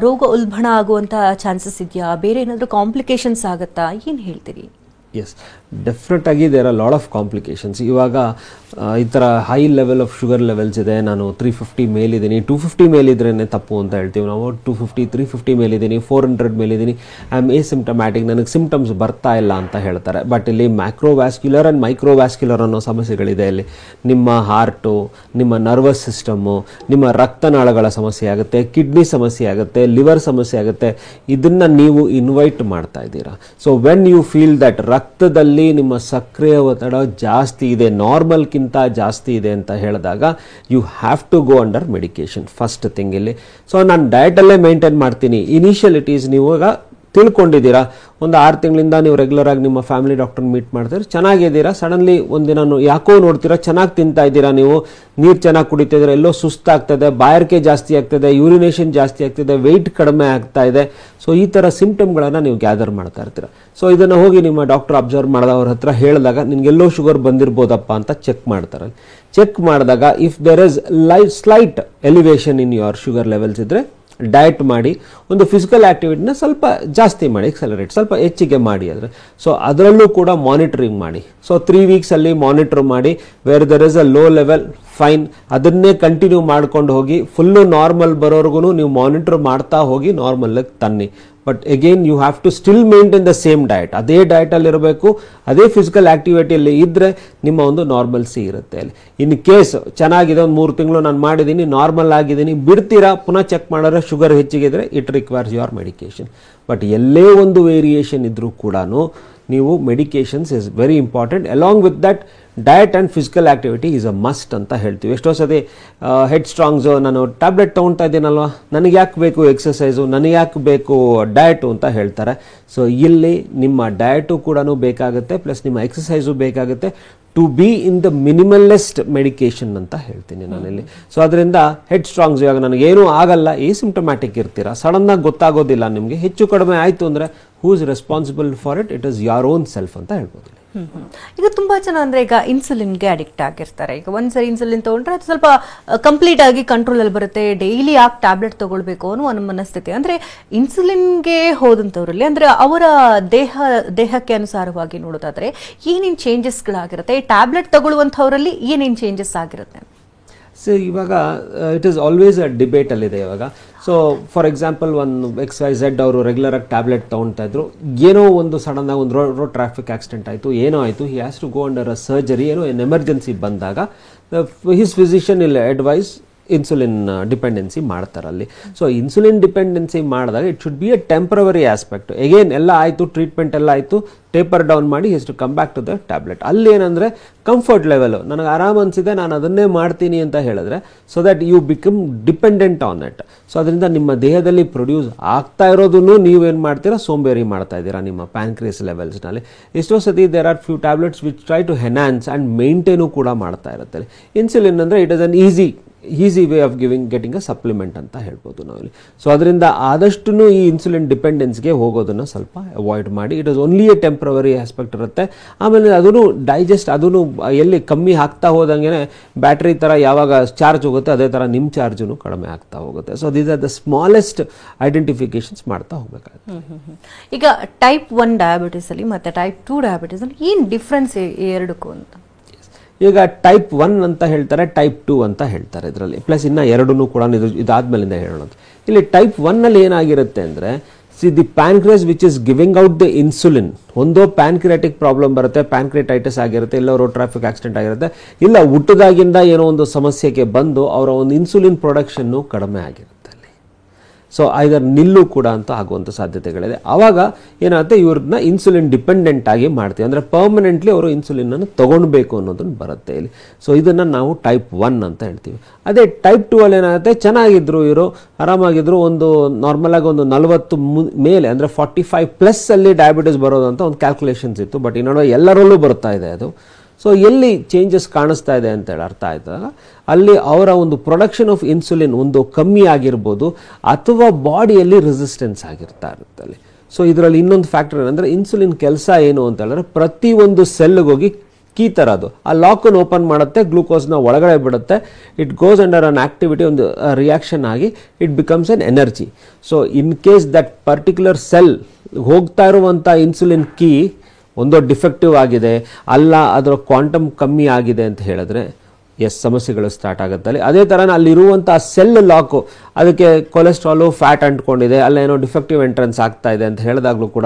ರೋಗ ಉಲ್ಬಣ ಆಗುವಂತ ಚಾನ್ಸಸ್ ಇದೆಯಾ, ಬೇರೆ ಏನಾದರೂ ಕಾಂಪ್ಲಿಕೇಶನ್ಸ್ ಆಗುತ್ತಾ, ಏನು ಹೇಳ್ತೀರಿ? ಎಸ್, ಡೆಫಿನೆಟ್ ಆಗಿ there are lot of complications. ಇವಾಗ ಈ ಥರ high level of sugar levels ಇದೆ, ನಾನು 350 ಮೇಲಿದ್ದೀನಿ, 250 ಮೇಲಿದ್ರೇ ತಪ್ಪು ಅಂತ ಹೇಳ್ತೀವಿ ನಾವು. 250, 350 ಮೇಲಿದ್ದೀನಿ, 400 ಮೇಲಿದ್ದೀನಿ, ಐ ಆಮ್ ಎಸಿಂಪ್ಟಮ್ಯಾಟಿಕ್, ನನಗೆ ಸಿಂಪ್ಟಮ್ಸ್ ಬರ್ತಾ ಇಲ್ಲ ಅಂತ ಹೇಳ್ತಾರೆ. ಬಟ್ ಇಲ್ಲಿ ಮ್ಯಾಕ್ರೋವ್ಯಾಸ್ಕ್ಯುಲರ್ ಆ್ಯಂಡ್ ಮೈಕ್ರೋವ್ಯಾಸ್ಕ್ಯುಲರ್ ಅನ್ನೋ ಸಮಸ್ಯೆಗಳಿದೆ. ಇಲ್ಲಿ ನಿಮ್ಮ ಹಾರ್ಟು, ನಿಮ್ಮ ನರ್ವಸ್ ಸಿಸ್ಟಮ್ಮು, ನಿಮ್ಮ ರಕ್ತನಾಳಗಳ ಸಮಸ್ಯೆ ಆಗುತ್ತೆ, ಕಿಡ್ನಿ ಸಮಸ್ಯೆ ಆಗುತ್ತೆ, ಲಿವರ್ ಸಮಸ್ಯೆ ಆಗುತ್ತೆ. ಇದನ್ನು ನೀವು ಇನ್ವೈಟ್ ಮಾಡ್ತಾ ಇದ್ದೀರಾ. So when you feel that ರಕ್ತದಲ್ಲಿ ನಿಮ್ಮ ಸಕ್ರಿಯ ಒತ್ತಡ ಜಾಸ್ತಿ ಇದೆ, ನಾರ್ಮಲ್ಗಿಂತ ಜಾಸ್ತಿ ಇದೆ ಅಂತ ಹೇಳಿದಾಗ you have to go under medication. First thing ಇಲ್ಲಿ. ಸೊ ನಾನು ಡಯಟಲ್ಲೇ ಮೇಂಟೈನ್ ಮಾಡ್ತೀನಿ, ಇನಿಷಿಯಲಿಟೀಸ್ ನೀವು ಈಗ ತಿಳ್ಕೊಂಡಿದ್ದೀರಾ, ಒಂದು 6 ತಿಂಗಳಿಂದ ನೀವು ರೆಗ್ಯುಲರ್ ಆಗಿ ನಿಮ್ಮ ಫ್ಯಾಮಿಲಿ ಡಾಕ್ಟರ್ ಮೀಟ್ ಮಾಡ್ತೀರಾ, ಚೆನ್ನಾಗಿದ್ದೀರಾ, ಸಡನ್ಲಿ ಒಂದಿನ ಯಾಕೋ ನೋಡ್ತೀರಾ ಚೆನ್ನಾಗಿ ತಿಂತಾ ಇದ್ದೀರಾ, ನೀವು ನೀರು ಚೆನ್ನಾಗಿ ಕುಡಿತಿದ್ರೆ, ಎಲ್ಲೋ ಸುಸ್ತಾಗ್ತದೆ, ಬಾಯಾರಿಕೆ ಜಾಸ್ತಿ ಆಗ್ತದೆ, ಯೂರಿನೇಷನ್ ಜಾಸ್ತಿ ಆಗ್ತದೆ, ವೆಯ್ಟ್ ಕಡಿಮೆ ಆಗ್ತಾ ಇದೆ. ಸೊ ಈ ಥರ ಸಿಂಪ್ಟಮ್ಗಳನ್ನು ನೀವು ಗ್ಯಾದರ್ ಮಾಡ್ತಾ ಇರ್ತೀರ. ಸೊ ಇದನ್ನು ಹೋಗಿ ನಿಮ್ಮ ಡಾಕ್ಟರ್ ಅಬ್ಸರ್ವ್ ಮಾಡಿದವ್ರ ಹತ್ರ ಹೇಳಿದಾಗ ನಿನಗೆಲ್ಲೋ ಶುಗರ್ ಬಂದಿರ್ಬೋದಪ್ಪ ಅಂತ ಚೆಕ್ ಮಾಡ್ತಾರೆ. ಚೆಕ್ ಮಾಡಿದಾಗ if there is slight elevation in your sugar levels ಇದ್ದರೆ ಡಯಟ್ ಮಾಡಿ, ಒಂದು ಫಿಸಿಕಲ್ ಆ್ಯಕ್ಟಿವಿಟಿನ ಸ್ವಲ್ಪ ಜಾಸ್ತಿ ಮಾಡಿ, ಎಕ್ಸಲರೇಟ್ ಸ್ವಲ್ಪ ಹೆಚ್ಚಿಗೆ ಮಾಡಿ. ಆದರೆ ಸೊ ಅದರಲ್ಲೂ ಕೂಡ ಮಾನಿಟರಿಂಗ್ ಮಾಡಿ. ಸೊ 3 ವೀಕ್ಸಲ್ಲಿ ಮಾನಿಟರ್ ಮಾಡಿ, where there is a low level, fine, ಅದನ್ನೇ ಕಂಟಿನ್ಯೂ ಮಾಡ್ಕೊಂಡು ಹೋಗಿ, ಫುಲ್ಲು ನಾರ್ಮಲ್ ಬರೋರ್ಗು ನೀವು ಮಾನಿಟರ್ ಮಾಡ್ತಾ ಹೋಗಿ ನಾರ್ಮಲ್ಗೆ ತನ್ನಿ. But again you have to still maintain the same diet, ಅದೇ ಡಯಟಲ್ಲಿ ಇರಬೇಕು, ಅದೇ ಫಿಸಿಕಲ್ ಆ್ಯಕ್ಟಿವಿಟಿಯಲ್ಲಿ ಇದ್ದರೆ ನಿಮ್ಮ ಒಂದು ನಾರ್ಮಲ್ಸಿ ಇರುತ್ತೆ. ಅಲ್ಲಿ ಇನ್ ಕೇಸ್ ಚೆನ್ನಾಗಿದೆ, ಒಂದು 3 ತಿಂಗಳು ನಾನು ಮಾಡಿದ್ದೀನಿ, ನಾರ್ಮಲ್ ಆಗಿದ್ದೀನಿ, ಬಿಡ್ತೀರಾ, ಪುನಃ ಚೆಕ್ ಮಾಡಿದ್ರೆ ಶುಗರ್ ಹೆಚ್ಚಿಗಿದ್ರೆ it requires your medication. But ಎಲ್ಲೇ ಒಂದು ವೇರಿಯೇಷನ್ ಇದ್ರೂ ಕೂಡ ನೀವು medications is very important. Along with that diet and physical activity is a must ಅಂತ ಹೇಳ್ತೀವಿ. ಎಷ್ಟೋ ಸತಿ ಹೆಡ್ ಸ್ಟ್ರಾಂಗ್ಸು, ನಾನು ಟ್ಯಾಬ್ಲೆಟ್ ತೊಗೊಳ್ತಾ ಇದ್ದೀನಲ್ವ, ನನಗೆ ಯಾಕೆ ಬೇಕು ಎಕ್ಸಸೈಸು, ನನಗೆ ಯಾಕೆ ಬೇಕು ಡಯಟು ಅಂತ ಹೇಳ್ತಾರೆ. ಸೊ ಇಲ್ಲಿ ನಿಮ್ಮ ಡಯಟು ಕೂಡ ಬೇಕಾಗುತ್ತೆ, ಪ್ಲಸ್ ನಿಮ್ಮ ಎಕ್ಸಸೈಸು ಬೇಕಾಗುತ್ತೆ to be in the minimalist medication ಅಂತ ಹೇಳ್ತೀನಿ ನಾನಿಲ್ಲಿ. ಸೊ ಅದರಿಂದ ಹೆಡ್ ಸ್ಟ್ರಾಂಗ್ಸ್, ಇವಾಗ ನನಗೇನೂ ಆಗಲ್ಲ, ಸಿಂಪ್ಟಮ್ಯಾಟಿಕ್ ಇರ್ತೀರಾ, ಸಡನ್ನಾಗಿ ಗೊತ್ತಾಗೋದಿಲ್ಲ ನಿಮಗೆ, ಹೆಚ್ಚು ಕಡಿಮೆ ಆಯಿತು ಅಂದರೆ who is responsible for it, it is your own self ಅಂತ ಹೇಳ್ಬೋದು. ಈಗ ತುಂಬಾ ಜನ ಅಂದ್ರೆ ಈಗ ಇನ್ಸುಲಿನ್ಗೆ ಅಡಿಕ್ಟ್ ಆಗಿರ್ತಾರೆ. ಈಗ ಒಂದ್ಸರಿ ಇನ್ಸುಲಿನ್ ತಗೊಂಡ್ರೆ ಅದು ಸ್ವಲ್ಪ ಕಂಪ್ಲೀಟ್ ಆಗಿ ಕಂಟ್ರೋಲ್ ಅಲ್ಲಿ ಬರುತ್ತೆ, ಡೈಲಿ ಯಾಕೆ ಟ್ಯಾಬ್ಲೆಟ್ ತಗೊಳ್ಬೇಕು ಅನ್ನೋ ಮನಸ್ಥಿತಿ. ಅಂದ್ರೆ ಇನ್ಸುಲಿನ್ಗೆ ಹೋದಂಥವ್ರಲ್ಲಿ ಅಂದ್ರೆ ಅವರ ದೇಹಕ್ಕೆ ಅನುಸಾರವಾಗಿ ನೋಡೋದಾದ್ರೆ ಏನೇನು ಚೇಂಜಸ್ಗಳಾಗಿರುತ್ತೆ, ಟ್ಯಾಬ್ಲೆಟ್ ತಗೊಳ್ಳುವಂಥವ್ರಲ್ಲಿ ಏನೇನು ಚೇಂಜಸ್ ಆಗಿರುತ್ತೆ? ಸೊ ಇವಾಗ ಇಟ್ ಈಸ್ ಆಲ್ವೇಸ್ ಅ ಡಿಬೇಟಲ್ಲಿದೆ ಇವಾಗ. ಸೊ ಫಾರ್ ಎಕ್ಸಾಂಪಲ್ ಒಂದು XYZ ಅವರು ರೆಗ್ಯುಲರಾಗಿ ಟ್ಯಾಬ್ಲೆಟ್ ತೊಗೊಳ್ತಾ ಇದ್ರು, ಏನೋ ಒಂದು ಸಡನ್ನಾಗಿ ಒಂದು ರೋಡ್ ಟ್ರಾಫಿಕ್ ಆಕ್ಸಿಡೆಂಟ್ ಆಯಿತು, ಏನೋ ಆಯಿತು, he has to go under a surgery, ಏನೋ ಎನ್ ಎಮರ್ಜೆನ್ಸಿ ಬಂದಾಗ ಹಿಸ್ ಫಿಸಿಷಿಯನ್ ಇಲ್ಲ ಅಡ್ವೈಸ್ ಇನ್ಸುಲಿನ್ ಡಿಪೆಂಡೆನ್ಸಿ ಮಾಡ್ತಾರಲ್ಲಿ. ಸೊ ಇನ್ಸುಲಿನ್ ಡಿಪೆಂಡೆನ್ಸಿ ಮಾಡಿದಾಗ it should be a temporary aspect. Again ಎಲ್ಲ ಆಯಿತು, ಟ್ರೀಟ್ಮೆಂಟ್ ಎಲ್ಲ ಆಯಿತು, ಟೇಪರ್ ಡೌನ್ ಮಾಡಿ his to come back to the tablet. ಅಲ್ಲಿ ಏನಂದರೆ ಕಂಫರ್ಟ್ ಲೆವೆಲು, ನನಗೆ ಆರಾಮ ಅನಿಸಿದೆ, ನಾನು ಅದನ್ನೇ ಮಾಡ್ತೀನಿ ಅಂತ ಹೇಳಿದ್ರೆ, so that you become dependent on it. So ಅದರಿಂದ ನಿಮ್ಮ ದೇಹದಲ್ಲಿ ಪ್ರೊಡ್ಯೂಸ್ ಆಗ್ತಾ ಇರೋದನ್ನು ನೀವೇನು ಮಾಡ್ತೀರಾ, ಸೋಂಬೇರಿ ಮಾಡ್ತಾ ಇದ್ದೀರಾ ನಿಮ್ಮ ಪ್ಯಾನ್ಕ್ರಿಯಸ್ ಲೆವೆಲ್ಸ್ನಲ್ಲಿ. ಎಷ್ಟೋ ಸತಿ there are few tablets which try to enhance and maintain ಕೂಡ ಮಾಡ್ತಾ ಇರುತ್ತೆ. ಇನ್ಸುಲಿನ್ ಅಂದರೆ it is an easy easy way of getting a supplement ಅಂತ ಹೇಳ್ಬೋದು ನಾವಿಲ್ಲಿ. ಸೊ ಅದರಿಂದ ಆದಷ್ಟು ಈ ಇನ್ಸುಲಿನ್ ಡಿಪೆಂಡೆನ್ಸ್ಗೆ ಹೋಗೋದನ್ನು ಸ್ವಲ್ಪ ಅವಾಯ್ಡ್ ಮಾಡಿ. It is only A temporary aspect ಇರುತ್ತೆ. ಆಮೇಲೆ ಅದನ್ನು ಡೈಜೆಸ್ಟ್ ಅದನ್ನು ಎಲ್ಲಿ ಕಮ್ಮಿ ಆಗ್ತಾ ಹೋದಂಗೆ ಬ್ಯಾಟ್ರಿ ಥರ ಯಾವಾಗ ಚಾರ್ಜ್ ಹೋಗುತ್ತೆ ಅದೇ ಥರ ನಿಮ್ಮ ಚಾರ್ಜು ಕಡಿಮೆ ಆಗ್ತಾ ಹೋಗುತ್ತೆ. So these are the smallest identifications ಮಾಡ್ತಾ ಹೋಗ್ಬೇಕಾಗುತ್ತೆ. ಈಗ ಟೈಪ್ 1 ಡಯಾಬಿಟಿಸ್ ಅಲ್ಲಿ ಮತ್ತೆ ಟೈಪ್ 2 ಡಯಾಬಿಟಿಸ್ ಅಲ್ಲಿ ಏನು ಡಿಫ್ರೆನ್ಸ್ ಎರಡಕ್ಕೂ ಅಂತ? ಈಗ ಟೈಪ್ 1 ಅಂತ ಹೇಳ್ತಾರೆ, ಟೈಪ್ 2 ಅಂತ ಹೇಳ್ತಾರೆ ಇದರಲ್ಲಿ. ಪ್ಲಸ್ ಇನ್ನು ಎರಡೂ ಕೂಡ ಇದಾದ್ಮೇಲಿಂದ ಹೇಳೋಣ. ಇಲ್ಲಿ ಟೈಪ್ 1 ಅಲ್ಲಿ ಏನಾಗಿರುತ್ತೆ ಅಂದರೆ, the pancreas which is giving out the insulin, ಒಂದೋ ಪ್ಯಾನ್ಕ್ರಿಯಾಟಿಕ್ ಪ್ರಾಬ್ಲಮ್ ಬರುತ್ತೆ, ಪ್ಯಾನ್ಕ್ರಿಯಟೈಟಿಸ್ ಆಗಿರುತ್ತೆ, ಇಲ್ಲ ರೋಡ್ ಟ್ರಾಫಿಕ್ ಆಕ್ಸಿಡೆಂಟ್ ಆಗಿರುತ್ತೆ, ಇಲ್ಲ ಹುಟ್ಟದಾಗಿಂದ ಏನೋ ಒಂದು ಸಮಸ್ಯೆಗೆ ಬಂದು ಅವರ ಒಂದು ಇನ್ಸುಲಿನ್ ಪ್ರೊಡಕ್ಷನ್ನು ಕಡಿಮೆ ಆಗಿರುತ್ತೆ. ಸೊ ಐದರ್ ನಿಲ್ಲು ಕೂಡ ಅಂತ ಆಗುವಂಥ ಸಾಧ್ಯತೆಗಳಿದೆ. ಆವಾಗ ಏನಾಗುತ್ತೆ, ಇವ್ರನ್ನ ಇನ್ಸುಲಿನ್ ಡಿಪೆಂಡೆಂಟ್ ಆಗಿ ಮಾಡ್ತೀವಿ, ಅಂದರೆ ಪರ್ಮನೆಂಟ್ಲಿ ಅವರು ಇನ್ಸುಲಿನನ್ನು ತೊಗೊಳ್ಬೇಕು ಅನ್ನೋದನ್ನು ಬರುತ್ತೆ ಇಲ್ಲಿ. ಸೊ ಇದನ್ನು ನಾವು ಟೈಪ್ 1 ಅಂತ ಹೇಳ್ತೀವಿ. ಅದೇ ಟೈಪ್ 2 ಅಲ್ಲಿ ಏನಾಗುತ್ತೆ, ಚೆನ್ನಾಗಿದ್ರು ಇವರು, ಆರಾಮಾಗಿದ್ರು, ಒಂದು ನಾರ್ಮಲ್ ಆಗಿ ಒಂದು 40 ಮೇಲೆ ಅಂದರೆ 45+ ಅಲ್ಲಿ ಡಯಾಬಿಟಿಸ್ ಬರೋದು ಅಂತ ಒಂದು ಕ್ಯಾಲ್ಕುಲೇಷನ್ಸ್ ಇತ್ತು. ಬಟ್ ಇನ್ನೊಂದು ಎಲ್ಲರಲ್ಲೂ ಬರ್ತಾ ಇದೆ ಅದು. ಸೊ ಎಲ್ಲಿ ಚೇಂಜಸ್ ಕಾಣಿಸ್ತಾ ಇದೆ ಅಂತೇಳಿ ಅರ್ಥ ಆಯ್ತಾಗ ಅಲ್ಲಿ ಅವರ ಒಂದು ಪ್ರೊಡಕ್ಷನ್ ಆಫ್ ಇನ್ಸುಲಿನ್ ಒಂದು ಕಮ್ಮಿ ಆಗಿರ್ಬೋದು, ಅಥವಾ ಬಾಡಿಯಲ್ಲಿ ರೆಸಿಸ್ಟೆನ್ಸ್ ಆಗಿರ್ತಾ ಇರುತ್ತೆ ಅಲ್ಲಿ. ಸೊ ಇದರಲ್ಲಿ ಇನ್ನೊಂದು ಫ್ಯಾಕ್ಟರ್ ಏನಂದರೆ, ಇನ್ಸುಲಿನ್ ಕೆಲಸ ಏನು ಅಂತ ಹೇಳಿದ್ರೆ ಪ್ರತಿಯೊಂದು ಸೆಲ್ಗೋಗಿ ಕೀ ಥರ ಅದು ಆ ಲಾಕನ್ನು ಓಪನ್ ಮಾಡುತ್ತೆ, ಗ್ಲೂಕೋಸ್ನ ಒಳಗಡೆ ಬಿಡುತ್ತೆ, it goes under an activity, ಒಂದು ರಿಯಾಕ್ಷನ್ ಆಗಿ it becomes N energy. So in case that particular cell ಹೋಗ್ತಾ ಇರುವಂಥ ಇನ್ಸುಲಿನ್ ಕೀ ಒಂದೋ ಡಿಫೆಕ್ಟಿವ್ ಆಗಿದೆ, ಅಲ್ಲ ಅದರ ಕ್ವಾಂಟಮ್ ಕಮ್ಮಿ ಆಗಿದೆ ಅಂತ ಹೇಳಿದ್ರೆ ಸಮಸ್ಯೆಗಳು ಸ್ಟಾರ್ಟ್ ಆಗುತ್ತೆ ಅಲ್ಲಿ. ಅದೇ ಥರ ಅಲ್ಲಿರುವಂಥ ಸೆಲ್ ಲಾಕು, ಅದಕ್ಕೆ ಕೊಲೆಸ್ಟ್ರಾಲು ಫ್ಯಾಟ್ ಅಂಟ್ಕೊಂಡಿದೆ, ಅಲ್ಲೇನೋ ಡಿಫೆಕ್ಟಿವ್ ಎಂಟ್ರೆನ್ಸ್ ಆಗ್ತಾ ಇದೆ ಅಂತ ಹೇಳಿದಾಗಲೂ ಕೂಡ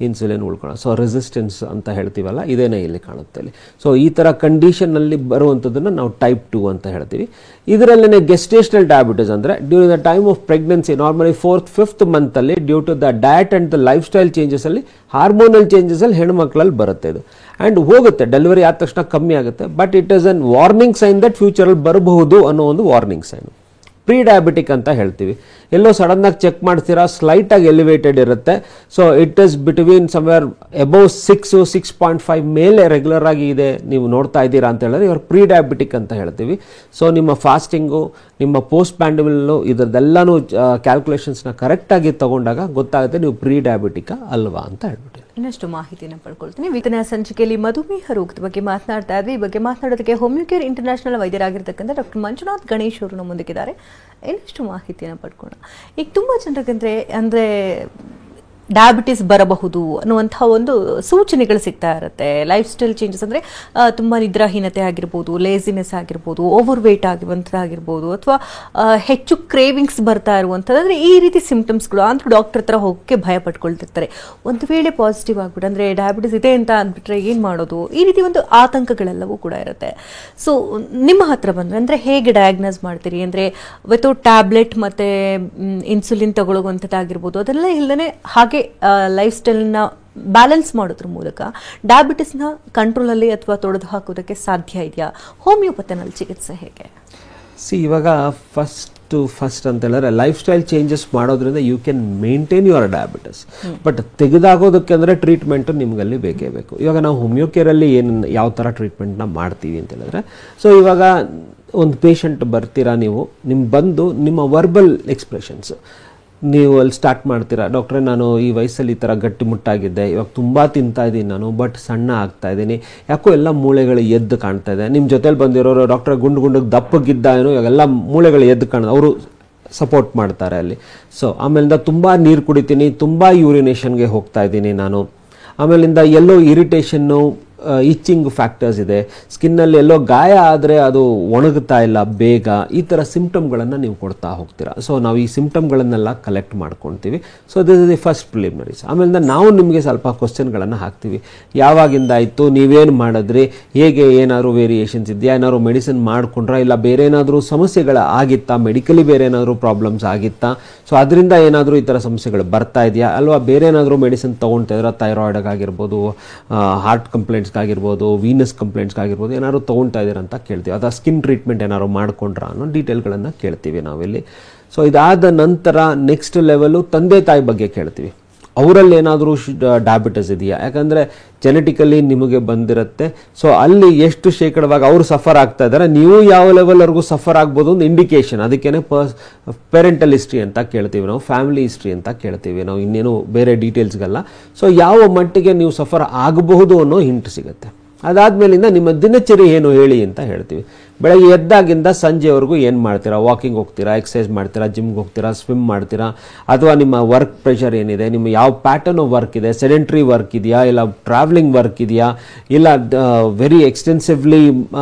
ಇನ್ಸುಲಿನ್ ಉಳ್ಕೊಳ್ಳೋದು. ಸೊ ರೆಸಿಸ್ಟೆನ್ಸ್ ಅಂತ ಹೇಳ್ತೀವಲ್ಲ, ಇದೇನೇ ಇಲ್ಲಿ ಕಾಣುತ್ತೆ ಇಲ್ಲಿ. ಸೊ ಈ ಥರ ಕಂಡೀಷನಲ್ಲಿ ಬರುವಂಥದ್ದನ್ನು ನಾವು ಟೈಪ್ 2 ಅಂತ ಹೇಳ್ತೀವಿ. ಇದರಲ್ಲೇ ಗೆಸ್ಟೇಷನಲ್ ಡಯಾಬಿಟಿಸ್ ಅಂದರೆ during the time of pregnancy, normally 4th 5th ಮಂತಲ್ಲಿ due to the diet and the lifestyle ಚೇಂಜಸಲ್ಲಿ, ಹಾರ್ಮೋನಲ್ ಚೇಂಜಸಲ್ಲಿ ಹೆಣ್ಮಕ್ಳಲ್ಲಿ ಬರುತ್ತೆ ಇದು. ಆ್ಯಂಡ್ ಹೋಗುತ್ತೆ, ಡೆಲಿವರಿ ಆದ ತಕ್ಷಣ ಕಮ್ಮಿ ಆಗುತ್ತೆ. But it is an warning sign that ಫ್ಯೂಚರಲ್ಲಿ ಬರಬಹುದು ಅನ್ನೋ ಒಂದು ವಾರ್ನಿಂಗ್ ಸೈನ್. ಪ್ರೀ ಡಯಾಬಿಟಿಕ್ ಅಂತ ಹೇಳ್ತೀವಿ. ಎಲ್ಲೋ ಸಡನ್ನಾಗಿ ಚೆಕ್ ಮಾಡ್ತೀರಾ, ಸ್ಲೈಟಾಗಿ ಎಲಿವೇಟೆಡ್ ಇರುತ್ತೆ. So it is between somewhere above 6, 6.5 ಮೇಲೆ ರೆಗ್ಯುಲರ್ ಆಗಿ ಇದೆ, ನೀವು ನೋಡ್ತಾ ಇದ್ದೀರಾ ಅಂತ ಹೇಳಿದ್ರೆ ಇವರು ಪ್ರೀ ಡಯಾಬಿಟಿಕ್ ಅಂತ ಹೇಳ್ತೀವಿ. ಸೊ ನಿಮ್ಮ ಫಾಸ್ಟಿಂಗು, ನಿಮ್ಮ ಪೋಸ್ಟ್ ಪ್ಯಾಂಡಮಿಲ್ಲು, ಇದರದೆಲ್ಲನೂ ಕ್ಯಾಲ್ಕುಲೇಷನ್ಸ್ನ ಕರೆಕ್ಟಾಗಿ ತಗೊಂಡಾಗ ಗೊತ್ತಾಗುತ್ತೆ ನೀವು ಪ್ರೀ ಡಯಾಬಿಟಿಕ್ ಅಲ್ವಾ ಅಂತ ಹೇಳ್ಬಿಟ್ಟು. ಇನ್ನಷ್ಟು ಮಾಹಿತಿಯನ್ನು ಪಡ್ಕೊಳ್ತೀನಿ. ವಿತನ ಸಂಚಿಕೆಯಲ್ಲಿ ಮಧುಮೇಹ ರೋಗದ ಬಗ್ಗೆ ಮಾತನಾಡ್ತಾ ಇದ್ವಿ. ಈ ಬಗ್ಗೆ ಮಾತನಾಡೋದಕ್ಕೆ ಹೋಮಿಯೋಕೇರ್ ಇಂಟರ್ನ್ಯಾಷನಲ್ ವೈದ್ಯರಾಗಿರ್ತಕ್ಕಂಥ ಡಾಕ್ಟರ್ ಮಂಜುನಾಥ್ ಗಣೇಶ್ ಅವರು ನಮ್ಮೊಂದಿಗಿದ್ದಾರೆ. ಇನ್ನಷ್ಟು ಮಾಹಿತಿಯನ್ನು ಪಡ್ಕೊಳ್ಳೋಣ. ಈಗ ತುಂಬ ಜನರಿಗೆ ಅಂದರೆ ಡಯಾಬಿಟಿಸ್ ಬರಬಹುದು ಅನ್ನುವಂಥ ಒಂದು ಸೂಚನೆಗಳು ಸಿಗ್ತಾ ಇರುತ್ತೆ. ಲೈಫ್ ಸ್ಟೈಲ್ ಚೇಂಜಸ್ ಅಂದರೆ ತುಂಬ ನಿದ್ರಾಹೀನತೆ ಆಗಿರ್ಬೋದು, ಲೇಸಿನೆಸ್ ಆಗಿರ್ಬೋದು, ಓವರ್ ವೇಟ್ ಆಗಿರುವಂಥದ್ದಾಗಿರ್ಬೋದು, ಅಥವಾ ಹೆಚ್ಚು ಕ್ರೇವಿಂಗ್ಸ್ ಬರ್ತಾ ಇರುವಂಥದ್ದು, ಅಂದರೆ ಈ ರೀತಿ ಸಿಂಪ್ಟಮ್ಸ್ಗಳು ಅಂತೂ ಡಾಕ್ಟರ್ ಹತ್ರ ಹೋಗೋಕ್ಕೆ ಭಯ ಪಡ್ಕೊಳ್ತಿರ್ತಾರೆ. ಒಂದು ವೇಳೆ ಪಾಸಿಟಿವ್ ಆಗಿಬಿಟ್ಟು ಅಂದರೆ ಡಯಾಬಿಟಿಸ್ ಇದೆ ಅಂತ ಅಂದ್ಬಿಟ್ರೆ ಏನು ಮಾಡೋದು, ಈ ರೀತಿ ಒಂದು ಆತಂಕಗಳೆಲ್ಲವೂ ಕೂಡ ಇರುತ್ತೆ. ಸೊ ನಿಮ್ಮ ಹತ್ರ ಬಂದರೆ ಅಂದರೆ ಹೇಗೆ ಡಯಾಗ್ನೋಸ್ ಮಾಡ್ತೀರಿ? ಅಂದರೆ ವಿತೌಟ್ ಟ್ಯಾಬ್ಲೆಟ್ ಮತ್ತು ಇನ್ಸುಲಿನ್ ತಗೊಳ್ಳುವಂಥದ್ದಾಗಿರ್ಬೋದು, ಅದೆಲ್ಲ ಇಲ್ಲದೇ ಹಾಗೆ ಲೈಫ್ ಸ್ಟೈಲ್ನ ಬ್ಯಾಲೆನ್ಸ್ ಮಾಡೋದ್ರ ಮೂಲಕ ಡಯಾಬಿಟಿಸ್ನ ಕಂಟ್ರೋಲಲ್ಲಿ ಅಥವಾ ತೊಡೆದು ಹಾಕೋದಕ್ಕೆ ಸಾಧ್ಯ ಇದೆಯಾ? ಹೋಮಿಯೋಪತಿನಲ್ಲಿ ಚಿಕಿತ್ಸೆ ಹೇಗೆ? ಇವಾಗ ಫಸ್ಟ್ ಅಂತ ಹೇಳಿದ್ರೆ ಲೈಫ್ ಸ್ಟೈಲ್ ಚೇಂಜಸ್ ಮಾಡೋದ್ರಿಂದ you can maintain your diabetes. But ತೆಗೆದಾಗೋದಕ್ಕೆ ಅಂದರೆ ಟ್ರೀಟ್ಮೆಂಟು ನಿಮಗಲ್ಲಿ ಬೇಕೇ ಬೇಕು. ಇವಾಗ ನಾವು ಹೋಮಿಯೋಕೇರಲ್ಲಿ ಯಾವ ಥರ ಟ್ರೀಟ್ಮೆಂಟ್ನ ಮಾಡ್ತೀವಿ ಅಂತ ಹೇಳಿದ್ರೆ, ಸೊ ಇವಾಗ ಒಂದು ಪೇಷಂಟ್ ಬರ್ತೀರಾ, ನೀವು ಬಂದು ನಿಮ್ಮ ವರ್ಬಲ್ ಎಕ್ಸ್ಪ್ರೆಷನ್ಸ್ ನೀವು ಅಲ್ಲಿ ಸ್ಟಾರ್ಟ್ ಮಾಡ್ತೀರಾ. ಡಾಕ್ಟ್ರೇ, ನಾನು ಈ ವಯಸ್ಸಲ್ಲಿ ಈ ಥರ ಗಟ್ಟಿಮುಟ್ಟಾಗಿದ್ದೆ, ಇವಾಗ ತುಂಬ ತಿಂತಾ ಇದ್ದೀನಿ ನಾನು, ಬಟ್ ಸಣ್ಣ ಆಗ್ತಾ ಇದ್ದೀನಿ, ಯಾಕೋ ಎಲ್ಲ ಮೂಳೆಗಳು ಎದ್ದು ಕಾಣ್ತಾ ಇದೆ. ನಿಮ್ಮ ಜೊತೆಲಿ ಬಂದಿರೋರು ಡಾಕ್ಟ್ರೆ ಗುಂಡಿಗೆ ದಪ್ಪಗಿದ್ದ ಏನೋ, ಇವಾಗೆಲ್ಲ ಮೂಳೆಗಳು ಎದ್ದು ಕಾಣ, ಅವರು ಸಪೋರ್ಟ್ ಮಾಡ್ತಾರೆ ಅಲ್ಲಿ. ಸೊ ಆಮೇಲಿಂದ ತುಂಬ ನೀರು ಕುಡಿತೀನಿ, ತುಂಬ ಯೂರಿನೇಷನ್ಗೆ ಹೋಗ್ತಾ ಇದ್ದೀನಿ ನಾನು, ಆಮೇಲಿಂದ ಎಲ್ಲೋ ಇರಿಟೇಷನ್ನು, ಇಚ್ಚಿಂಗ್ ಫ್ಯಾಕ್ಟರ್ಸ್ ಇದೆ, ಸ್ಕಿನ್ನಲ್ಲಿ ಎಲ್ಲೋ ಗಾಯ ಆದರೆ ಅದು ಒಣಗುತ್ತಾ ಇಲ್ಲ ಬೇಗ, ಈ ಥರ ಸಿಂಪ್ಟಮ್ಗಳನ್ನು ನೀವು ಕೊಡ್ತಾ ಹೋಗ್ತೀರಾ. ಸೊ ನಾವು ಈ ಸಿಂಪ್ಟಮ್ಗಳನ್ನೆಲ್ಲ ಕಲೆಕ್ಟ್ ಮಾಡ್ಕೊಳ್ತೀವಿ. So this is the first preliminaries. ಆಮೇಲೆ ನಾವು ನಿಮಗೆ ಸ್ವಲ್ಪ ಕ್ವಶನ್ಗಳನ್ನು ಹಾಕ್ತೀವಿ. ಯಾವಾಗಿಂದ ಆಯಿತು, ನೀವೇನು ಮಾಡಿದ್ರಿ, ಹೇಗೆ, ಏನಾದರೂ ವೇರಿಯೇಷನ್ಸ್ ಇದೆಯಾ, ಏನಾದ್ರು ಮೆಡಿಸಿನ್ ಮಾಡ್ಕೊಂಡ್ರಾ, ಇಲ್ಲ ಬೇರೆ ಏನಾದರೂ ಸಮಸ್ಯೆಗಳು ಆಗಿತ್ತಾ, ಮೆಡಿಕಲಿ ಬೇರೆ ಏನಾದರೂ ಪ್ರಾಬ್ಲಮ್ಸ್ ಆಗಿತ್ತಾ, ಸೊ ಅದರಿಂದ ಏನಾದರೂ ಈ ಥರ ಸಮಸ್ಯೆಗಳು ಬರ್ತಾ ಇದೆಯಾ, ಅಲ್ವಾ ಬೇರೆ ಏನಾದರೂ ಮೆಡಿಸಿನ್ ತೊಗೊಳ್ತಾ ಇದ್ರೆ ಥೈರಾಯ್ಡ್ಗಾಗಿರ್ಬೋದು, ಹಾರ್ಟ್ ಕಂಪ್ಲೇಂಟ್ಸ್ ಆಗಿರ್ಬೋದು, ವೀನಸ್ ಕಂಪ್ಲೇಂಟ್ಸ್ಗಾಗಿರ್ಬೋದು, ಏನಾದ್ರು ತೊಗೊಳ್ತಾ ಇದ್ದೀರಾ ಅಂತ ಕೇಳ್ತೀವಿ. ಅಥವಾ ಸ್ಕಿನ್ ಟ್ರೀಟ್ಮೆಂಟ್ ಏನಾದ್ರು ಮಾಡ್ಕೊಂಡ್ರಾ ಅನ್ನೋ ಡೀಟೇಲ್ಗಳನ್ನು ಕೇಳ್ತೀವಿ ನಾವಿಲ್ಲಿ. ಸೊ ಇದಾದ ನಂತರ ನೆಕ್ಸ್ಟ್ ಲೆವೆಲು ತಂದೆ ತಾಯಿ ಬಗ್ಗೆ ಕೇಳ್ತೀವಿ. ಅವರಲ್ಲಿ ಏನಾದರೂ ಡಯಾಬಿಟಿಸ್ ಇದೆಯಾ, ಯಾಕಂದರೆ ಜೆನೆಟಿಕಲಿ ನಿಮಗೆ ಬಂದಿರುತ್ತೆ. ಸೊ ಅಲ್ಲಿ ಎಷ್ಟು ಶೇಕಡವಾಗಿ ಅವರು ಸಫರ್ ಆಗ್ತಾ ಇದ್ದಾರೆ, ನೀವು ಯಾವ ಲೆವೆಲ್ವರೆಗೂ ಸಫರ್ ಆಗ್ಬೋದು ಒಂದು ಇಂಡಿಕೇಶನ್. ಅದಕ್ಕೇನೆ ಪೇರೆಂಟಲ್ ಹಿಸ್ಟ್ರಿ ಅಂತ ಕೇಳ್ತೀವಿ ನಾವು, ಫ್ಯಾಮಿಲಿ ಹಿಸ್ಟ್ರಿ ಅಂತ ಕೇಳ್ತೀವಿ ನಾವು, ಇನ್ನೇನು ಬೇರೆ ಡೀಟೇಲ್ಸ್ಗಲ್ಲ. ಸೊ ಯಾವ ಮಟ್ಟಿಗೆ ನೀವು ಸಫರ್ ಆಗಬಹುದು ಅನ್ನೋ ಹಿಂಟ್ ಸಿಗುತ್ತೆ. ಅದಾದ್ಮೇಲಿಂದ ನಿಮ್ಮ ದಿನಚರಿ ಏನು ಹೇಳಿ ಅಂತ ಹೇಳ್ತೀವಿ. ಬೆಳಗ್ಗೆ ಎದ್ದಾಗಿಂದ ಸಂಜೆವರೆಗೂ ಏನು ಮಾಡ್ತೀರಾ, ವಾಕಿಂಗ್ ಹೋಗ್ತೀರಾ, ಎಕ್ಸಸೈಸ್ ಮಾಡ್ತೀರಾ, ಜಿಮ್ಗೆ ಹೋಗ್ತೀರಾ, ಸ್ವಿಮ್ ಮಾಡ್ತೀರಾ, ಅಥವಾ ನಿಮ್ಮ ವರ್ಕ್ ಪ್ರೆಷರ್ ಏನಿದೆ, ನಿಮ್ಮ ಯಾವ ಪ್ಯಾಟರ್ನ್ ಆಫ್ ವರ್ಕ್ ಇದೆ, ಸೆಡೆಂಟ್ರಿ ವರ್ಕ್ ಇದೆಯಾ, ಇಲ್ಲ ಟ್ರಾವೆಲಿಂಗ್ ವರ್ಕ್ ಇದೆಯಾ, ಇಲ್ಲ ವೆರಿ ಎಕ್ಸ್ಟೆನ್ಸಿವ್ಲಿ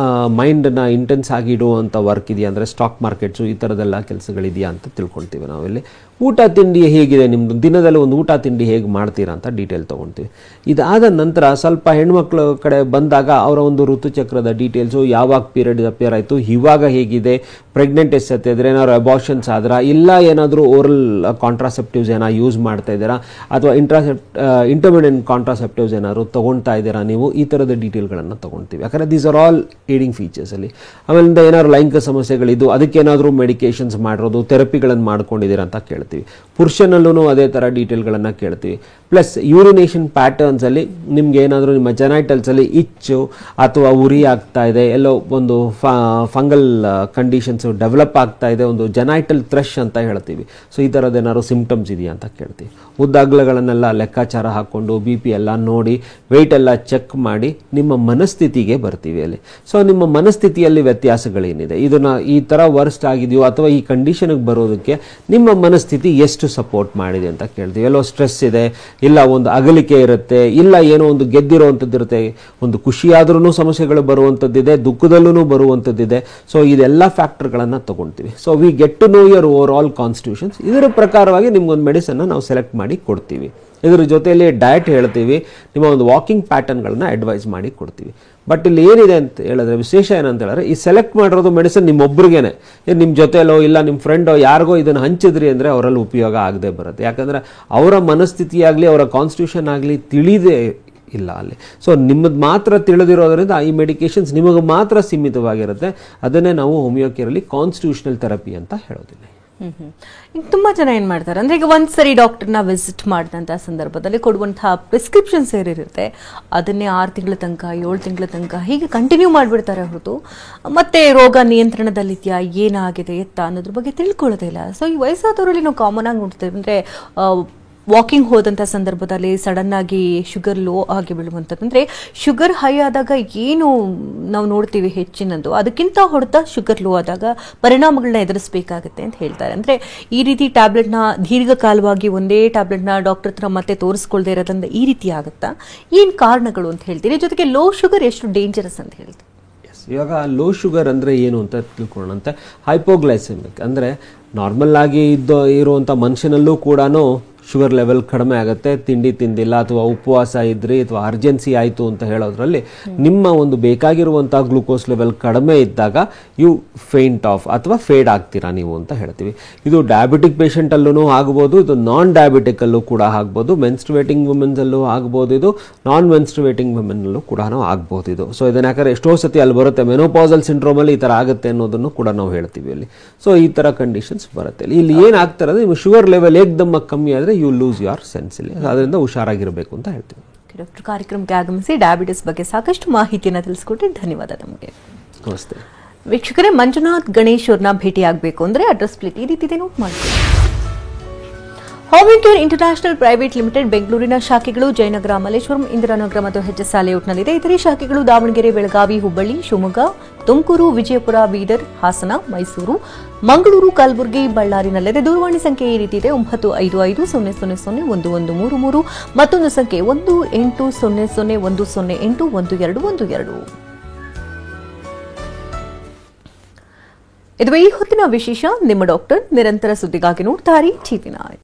ಮೈಂಡನ್ನು ಇಂಟೆನ್ಸ್ ಆಗಿ ಇಡುವಂಥ ವರ್ಕ್ ಇದೆಯಾ, ಅಂದರೆ ಸ್ಟಾಕ್ ಮಾರ್ಕೆಟ್ಸು ಈ ಥರದ್ದೆಲ್ಲ ಕೆಲಸಗಳಿದೆಯಾ ಅಂತ ತಿಳ್ಕೊಳ್ತೀವಿ ನಾವಿಲ್ಲಿ. ಊಟ ತಿಂಡಿ ಹೇಗಿದೆ ನಿಮ್ಮದು, ದಿನದಲ್ಲಿ ಒಂದು ಊಟ ತಿಂಡಿ ಹೇಗೆ ಮಾಡ್ತೀರಾ ಅಂತ ಡೀಟೇಲ್ ತೊಗೊಳ್ತೀವಿ. ಇದಾದ ನಂತರ ಸ್ವಲ್ಪ ಹೆಣ್ಮಕ್ಳ ಕಡೆ ಬಂದಾಗ ಅವರ ಒಂದು ಋತುಚಕ್ರದ ಡೀಟೇಲ್ಸು, ಯಾವಾಗ ಪೀರಿಯಡ್ ಅಪಿಯರ್ ಆಯಿತು, ಇವಾಗ ಹೇಗಿದೆ, ಪ್ರೆಗ್ನೆಂಟ್ ಎಷ್ಟಿದ್ರೆ, ಏನಾದ್ರು ಅಬಾರ್ಷನ್ಸ್ ಆದ್ರ, ಇಲ್ಲ ಏನಾದರೂ ಓರಲ್ ಕಾಂಟ್ರಾಸೆಪ್ಟಿವ್ಸ್ ಏನೋ ಯೂಸ್ ಮಾಡ್ತಾ ಇದ್ದೀರಾ, ಅಥವಾ ಇಂಟರ್ಮಿಡಿಯಂಟ್ ಕಾಂಟ್ರಾಸೆಪ್ಟಿವ್ಸ್ ಏನಾದ್ರು ತೊಗೊಳ್ತಾ ಇದ್ದೀರಾ ನೀವು, ಈ ಥರದ ಡೀಟೇಲ್ಗಳನ್ನು ತೊಗೊಳ್ತೀವಿ. ಯಾಕಂದರೆ ದೀಸ್ ಆರ್ ಆಲ್ ಏಡಿಂಗ್ ಫೀಚರ್ಸಲ್ಲಿ. ಆಮೇಲಿಂದ ಏನಾದ್ರು ಲೈಂಗಿಕ ಸಮಸ್ಯೆಗಳಿದ್ದು ಅದಕ್ಕೇನಾದರೂ ಮೆಡಿಕೇಶನ್ಸ್ ಮಾಡಿರೋದು, ಥೆರಪಿಗಳನ್ನು ಮಾಡ್ಕೊಂಡಿದ್ದೀರಾ ಅಂತ ಕೇಳ್ತೀವಿ. ಪುರುಷನಲ್ಲೂ ಅದೇ ಥರ ಡೀಟೇಲ್ಗಳನ್ನು ಕೇಳ್ತೀವಿ. ಪ್ಲಸ್ ಯೂರಿನೇಷನ್ ಪ್ಯಾಟರ್ನ್ಸಲ್ಲಿ ನಿಮ್ಗೆ ಏನಾದರೂ ನಿಮ್ಮ ಜೆನೈಟಲ್ಸಲ್ಲಿ ಇಚ್ಚು ಅಥವಾ ಉರಿ ಆಗ್ತಾ ಇದೆ, ಎಲ್ಲೋ ಒಂದು ಫಂಗಲ್ ಕಂಡೀಷನ್ಸು ಡೆವಲಪ್ ಆಗ್ತಾ ಇದೆ, ಒಂದು ಜೆನೈಟಲ್ ಥ್ರಶ್ ಅಂತ ಹೇಳ್ತೀವಿ. ಸೊ ಈ ಥರದ್ದು ಏನಾದ್ರು ಸಿಂಪ್ಟಮ್ಸ್ ಇದೆಯಾ ಅಂತ ಕೇಳ್ತೀವಿ. ಉದ್ದಾಗಲಗಳನ್ನೆಲ್ಲ ಲೆಕ್ಕಾಚಾರ ಹಾಕ್ಕೊಂಡು BP ಎಲ್ಲ ನೋಡಿ, ವೆಯ್ಟ್ ಎಲ್ಲ ಚೆಕ್ ಮಾಡಿ ನಿಮ್ಮ ಮನಸ್ಥಿತಿಗೆ ಬರ್ತೀವಿ ಅಲ್ಲಿ. ಸೊ ನಿಮ್ಮ ಮನಸ್ಥಿತಿಯಲ್ಲಿ ವ್ಯತ್ಯಾಸಗಳೇನಿದೆ, ಇದನ್ನು ಈ ಥರ ವರ್ಸ್ಟ್ ಆಗಿದೆಯೋ ಅಥವಾ ಈ ಕಂಡೀಷನ್ಗೆ ಬರೋದಕ್ಕೆ ನಿಮ್ಮ ಮನಸ್ಥಿತಿ ಎಷ್ಟು ಸಪೋರ್ಟ್ ಮಾಡಿದೆ ಅಂತ ಕೇಳ್ತೀವಿ. ಎಲ್ಲೋ ಸ್ಟ್ರೆಸ್ ಇದೆ, ಇಲ್ಲ ಒಂದು ಅಗಲಿಕೆ ಇರುತ್ತೆ, ಇಲ್ಲ ಏನೋ ಒಂದು ಗೆದ್ದಿರುವಂಥದ್ದು ಇರುತ್ತೆ, ಒಂದು ಖುಷಿಯಾದ್ರೂ ಸಮಸ್ಯೆಗಳು ಬರುವಂಥದ್ದಿದೆ, ದುಃಖದಲ್ಲೂ ಬರುವಂಥದ್ದಿದೆ. ಸೊ ಇದೆಲ್ಲ ಫ್ಯಾಕ್ಟರ್ಗಳನ್ನು ತಗೊಳ್ತೀವಿ. So we get to know your overall constitutions. ಇದರ ಪ್ರಕಾರವಾಗಿ ನಿಮ್ಗೊಂದು ಮೆಡಿಸನ್ನ ನಾವು ಸೆಲೆಕ್ಟ್ ಮಾಡಿ ಕೊಡ್ತೀವಿ. ಇದರ ಜೊತೆಯಲ್ಲಿ ಡಯಟ್ ಹೇಳ್ತೀವಿ, ನಿಮ್ಮ ಒಂದು ವಾಕಿಂಗ್ ಪ್ಯಾಟರ್ನ್ಗಳನ್ನ ಅಡ್ವೈಸ್ ಮಾಡಿ ಕೊಡ್ತೀವಿ. ಬಟ್ ಇಲ್ಲಿ ಏನಿದೆ ಅಂತ ಹೇಳಿದ್ರೆ, ವಿಶೇಷ ಏನಂತ ಹೇಳಿದ್ರೆ, ಈ ಸೆಲೆಕ್ಟ್ ಮಾಡಿರೋದು ಮೆಡಿಸಿನ್ ನಿಮ್ಮೊಬ್ರಿಗೇನೆ, ನಿಮ್ಮ ಜೊತೆಲೋ ಇಲ್ಲ ನಿಮ್ಮ ಫ್ರೆಂಡೋ ಯಾರಿಗೋ ಇದನ್ನು ಹಂಚಿದ್ರಿ ಅಂದರೆ ಅವರಲ್ಲಿ ಉಪಯೋಗ ಆಗದೆ ಬರುತ್ತೆ. ಯಾಕಂದರೆ ಅವರ ಮನಸ್ಥಿತಿಯಾಗಲಿ ಅವರ ಕಾನ್ಸ್ಟಿಟ್ಯೂಷನ್ ಆಗಲಿ ತಿಳಿದೇ ಇಲ್ಲ ಅಲ್ಲಿ. ಸೊ ನಿಮ್ಮದು ಮಾತ್ರ ತಿಳಿದಿರೋದ್ರಿಂದ ಈ ಮೆಡಿಕೇಶನ್ಸ್ ನಿಮಗೆ ಮಾತ್ರ ಸೀಮಿತವಾಗಿರುತ್ತೆ. ಅದನ್ನೇ ನಾವು ಹೋಮಿಯೋಕೇರಲ್ಲಿ ಕಾನ್ಸ್ಟಿಟ್ಯೂಷನಲ್ ಥೆರಪಿ ಅಂತ ಹೇಳೋದಿಲ್ಲ. ಈಗ ತುಂಬಾ ಜನ ಏನ್ ಮಾಡ್ತಾರೆ ಅಂದ್ರೆ, ಈಗ ಒಂದ್ಸರಿ ಡಾಕ್ಟರ್ನ ವಿಸಿಟ್ ಮಾಡಿದಂತ ಸಂದರ್ಭದಲ್ಲಿ ಕೊಡುವಂತಹ ಪ್ರಿಸ್ಕ್ರಿಪ್ಷನ್ಸ್ ಏನಿರುತ್ತೆ ಅದನ್ನೇ 6 ತಿಂಗಳ ತನಕ 7 ತಿಂಗಳ ತನಕ ಹೀಗೆ ಕಂಟಿನ್ಯೂ ಮಾಡಿಬಿಡ್ತಾರೆ ಹೊರತು ಮತ್ತೆ ರೋಗ ನಿಯಂತ್ರಣದಲ್ಲಿದೆಯಾ, ಏನಾಗಿದೆ ಎತ್ತ ಅನ್ನೋದ್ರ ಬಗ್ಗೆ ತಿಳ್ಕೊಳ್ಳೋದೇ ಇಲ್ಲ. ಸೊ ಈ ವಯಸ್ಸಾದವರಲ್ಲಿ ನಾವು ಕಾಮನ್ ಆಗಿ ನೋಡ್ತೇವೆ ಅಂದ್ರೆ, ವಾಕಿಂಗ್ ಹೋದಂಥ ಸಂದರ್ಭದಲ್ಲಿ ಸಡನ್ ಆಗಿ ಶುಗರ್ ಲೋ ಆಗಿ ಬೀಳುವಂಥದ್ದು. ಅಂದರೆ ಶುಗರ್ ಹೈ ಆದಾಗ ಏನು ನಾವು ನೋಡ್ತೀವಿ ಹೆಚ್ಚಿನದು, ಅದಕ್ಕಿಂತ ಹೊಡೆತ ಶುಗರ್ ಲೋ ಆದಾಗ ಪರಿಣಾಮಗಳನ್ನ ಎದುರಿಸಬೇಕಾಗುತ್ತೆ ಅಂತ ಹೇಳ್ತಾರೆ. ಅಂದರೆ ಈ ರೀತಿ ಟ್ಯಾಬ್ಲೆಟ್ನ ದೀರ್ಘಕಾಲವಾಗಿ ಒಂದೇ ಟ್ಯಾಬ್ಲೆಟ್ನ ಡಾಕ್ಟರ್ ಹತ್ರ ಮತ್ತೆ ತೋರಿಸ್ಕೊಳ್ದೇ ಇರೋದ್ರಿಂದ ಈ ರೀತಿ ಆಗುತ್ತಾ, ಏನು ಕಾರಣಗಳು ಅಂತ ಹೇಳ್ತೀರಿ? ಜೊತೆಗೆ ಲೋ ಶುಗರ್ ಎಷ್ಟು ಡೇಂಜರಸ್ ಅಂತ ಹೇಳ್ತೀವಿ? ಇವಾಗ ಲೋ ಶುಗರ್ ಅಂದರೆ ಏನು ಅಂತ ತಿಳ್ಕೊಳ್ಳೋಣಂತೆ. ಹೈಪೋಗ್ಲೈಸೆಮಿಕ್ ಅಂದರೆ ನಾರ್ಮಲ್ ಆಗಿ ಇರುವಂಥ ಮನುಷ್ಯನಲ್ಲೂ ಕೂಡ ಶುಗರ್ ಲೆವೆಲ್ ಕಡಿಮೆ ಆಗುತ್ತೆ. ತಿಂಡಿ ತಿಂದಿಲ್ಲ ಅಥವಾ ಉಪವಾಸ ಇದ್ರಿ ಅಥವಾ ಅರ್ಜೆನ್ಸಿ ಆಯಿತು ಅಂತ ಹೇಳೋದ್ರಲ್ಲಿ ನಿಮ್ಮ ಒಂದು ಬೇಕಾಗಿರುವಂಥ ಗ್ಲೂಕೋಸ್ ಲೆವೆಲ್ ಕಡಿಮೆ ಇದ್ದಾಗ ಯು ಫೇಂಟ್ ಆಫ್ ಅಥವಾ ಫೇಡ್ ಆಗ್ತೀರಾ ನೀವು ಅಂತ ಹೇಳ್ತೀವಿ. ಇದು ಡಯಾಬಿಟಿಕ್ ಪೇಷಂಟಲ್ಲೂ ಆಗ್ಬೋದು, ಇದು ನಾನ್ ಡಯಾಬಿಟಿಕಲ್ಲೂ ಕೂಡ ಆಗ್ಬೋದು, ಮೆನ್ಸ್ಟ್ರುವೇಟಿಂಗ್ ವುಮೆನ್ಸಲ್ಲೂ ಆಗ್ಬೋದು, ಇದು ನಾನ್ ಮೆನ್ಸ್ಟ್ರುವೇಟಿಂಗ್ ವುಮೆನ್ನಲ್ಲೂ ಕೂಡ ಆಗ್ಬೋದು ಇದು. ಸೊ ಇದನ್ನ ಯಾಕಂದರೆ ಎಷ್ಟೋ ಸತಿ ಅಲ್ಲಿ ಬರುತ್ತೆ, ಮೆನೋಪಾಸಲ್ ಸಿಂಡ್ರೋಮಲ್ಲಿ ಈ ಥರ ಆಗುತ್ತೆ ಅನ್ನೋದನ್ನು ಕೂಡ ನಾವು ಹೇಳ್ತೀವಿ ಅಲ್ಲಿ. ಸೊ ಈ ಥರ ಕಂಡೀಷನ್ಸ್ ಬರುತ್ತೆ. ಇಲ್ಲಿ ಏನಾಗ್ತಾರೆ ಅಂದರೆ, ನಿಮ್ಮ ಶುಗರ್ ಲೆವೆಲ್ ಏಕದಮ್ಮ ಕಮ್ಮಿ ಆದರೆ ಯು ಲೂಸ್ ಯುವರ್ ಸೆನ್ಸ್ ಇಲ್ಲಿ. ಅದರಿಂದ ಹುಷಾರಾಗಿರಬೇಕು ಅಂತ ಹೇಳ್ತೀವಿ. ಡಾಕ್ಟರ್, ಕಾರ್ಯಕ್ರಮಕ್ಕೆ ಆಗಮಿಸಿ ಡಯಾಬಿಟಿಸ್ ಬಗ್ಗೆ ಸಾಕಷ್ಟು ಮಾಹಿತಿಯನ್ನು ತಿಳಿಸ್ಕೊಟ್ರೆ ಧನ್ಯವಾದ ತಮಗೆ. ನಮಸ್ತೆ ವೀಕ್ಷಕರೇ, ಮಂಜುನಾಥ್ ಗಣೇಶ್ ಅವ್ರನ್ನ ಭೇಟಿಯಾಗಬೇಕು ಅಂದರೆ ಅಡ್ರೆಸ್ ಪ್ಲೇಟ್ ಈ ರೀತಿ ಇದೆ, ನೋಟ್ ಮಾಡ್ತೀವಿ. ಹೋಮಿಯೋಕೇರ್ ಇಂಟರ್ನ್ಯಾಷನಲ್ ಪ್ರೈವೇಟ್ ಲಿಮಿಟೆಡ್ ಬೆಂಗಳೂರಿನ ಶಾಖೆಗಳು ಜಯನಗರ, ಮಲ್ಲೇಶ್ವರಂ, ಇಂದಿರಾನಗರ ಮತ್ತು HSS ಲೇಔಟ್ನಲ್ಲಿದೆ. ಇತರೆ ಶಾಖೆಗಳು ದಾವಣಗೆರೆ, ಬೆಳಗಾವಿ, ಹುಬ್ಬಳ್ಳಿ, ಶಿವಮೊಗ್ಗ, ತುಮಕೂರು, ವಿಜಯಪುರ, ಬೀದರ್, ಹಾಸನ, ಮೈಸೂರು, ಮಂಗಳೂರು, ಕಲಬುರಗಿ, ಬಳ್ಳಾರಿನಲ್ಲಿದೆ. ದೂರವಾಣಿ ಸಂಖ್ಯೆ ಈ ರೀತಿ ಇದೆ: 9550001133, ಮತ್ತೊಂದು ಸಂಖ್ಯೆ 180010081212. ಇದು ಈ ಹೊತ್ತಿನ ವಿಶೇಷ. ನಿಮ್ಮ ಡಾಕ್ಟರ್ ನಿರಂತರ ಸುದ್ದಿಗಾಗಿ ನೋಡ್ತಾರೆ TV9.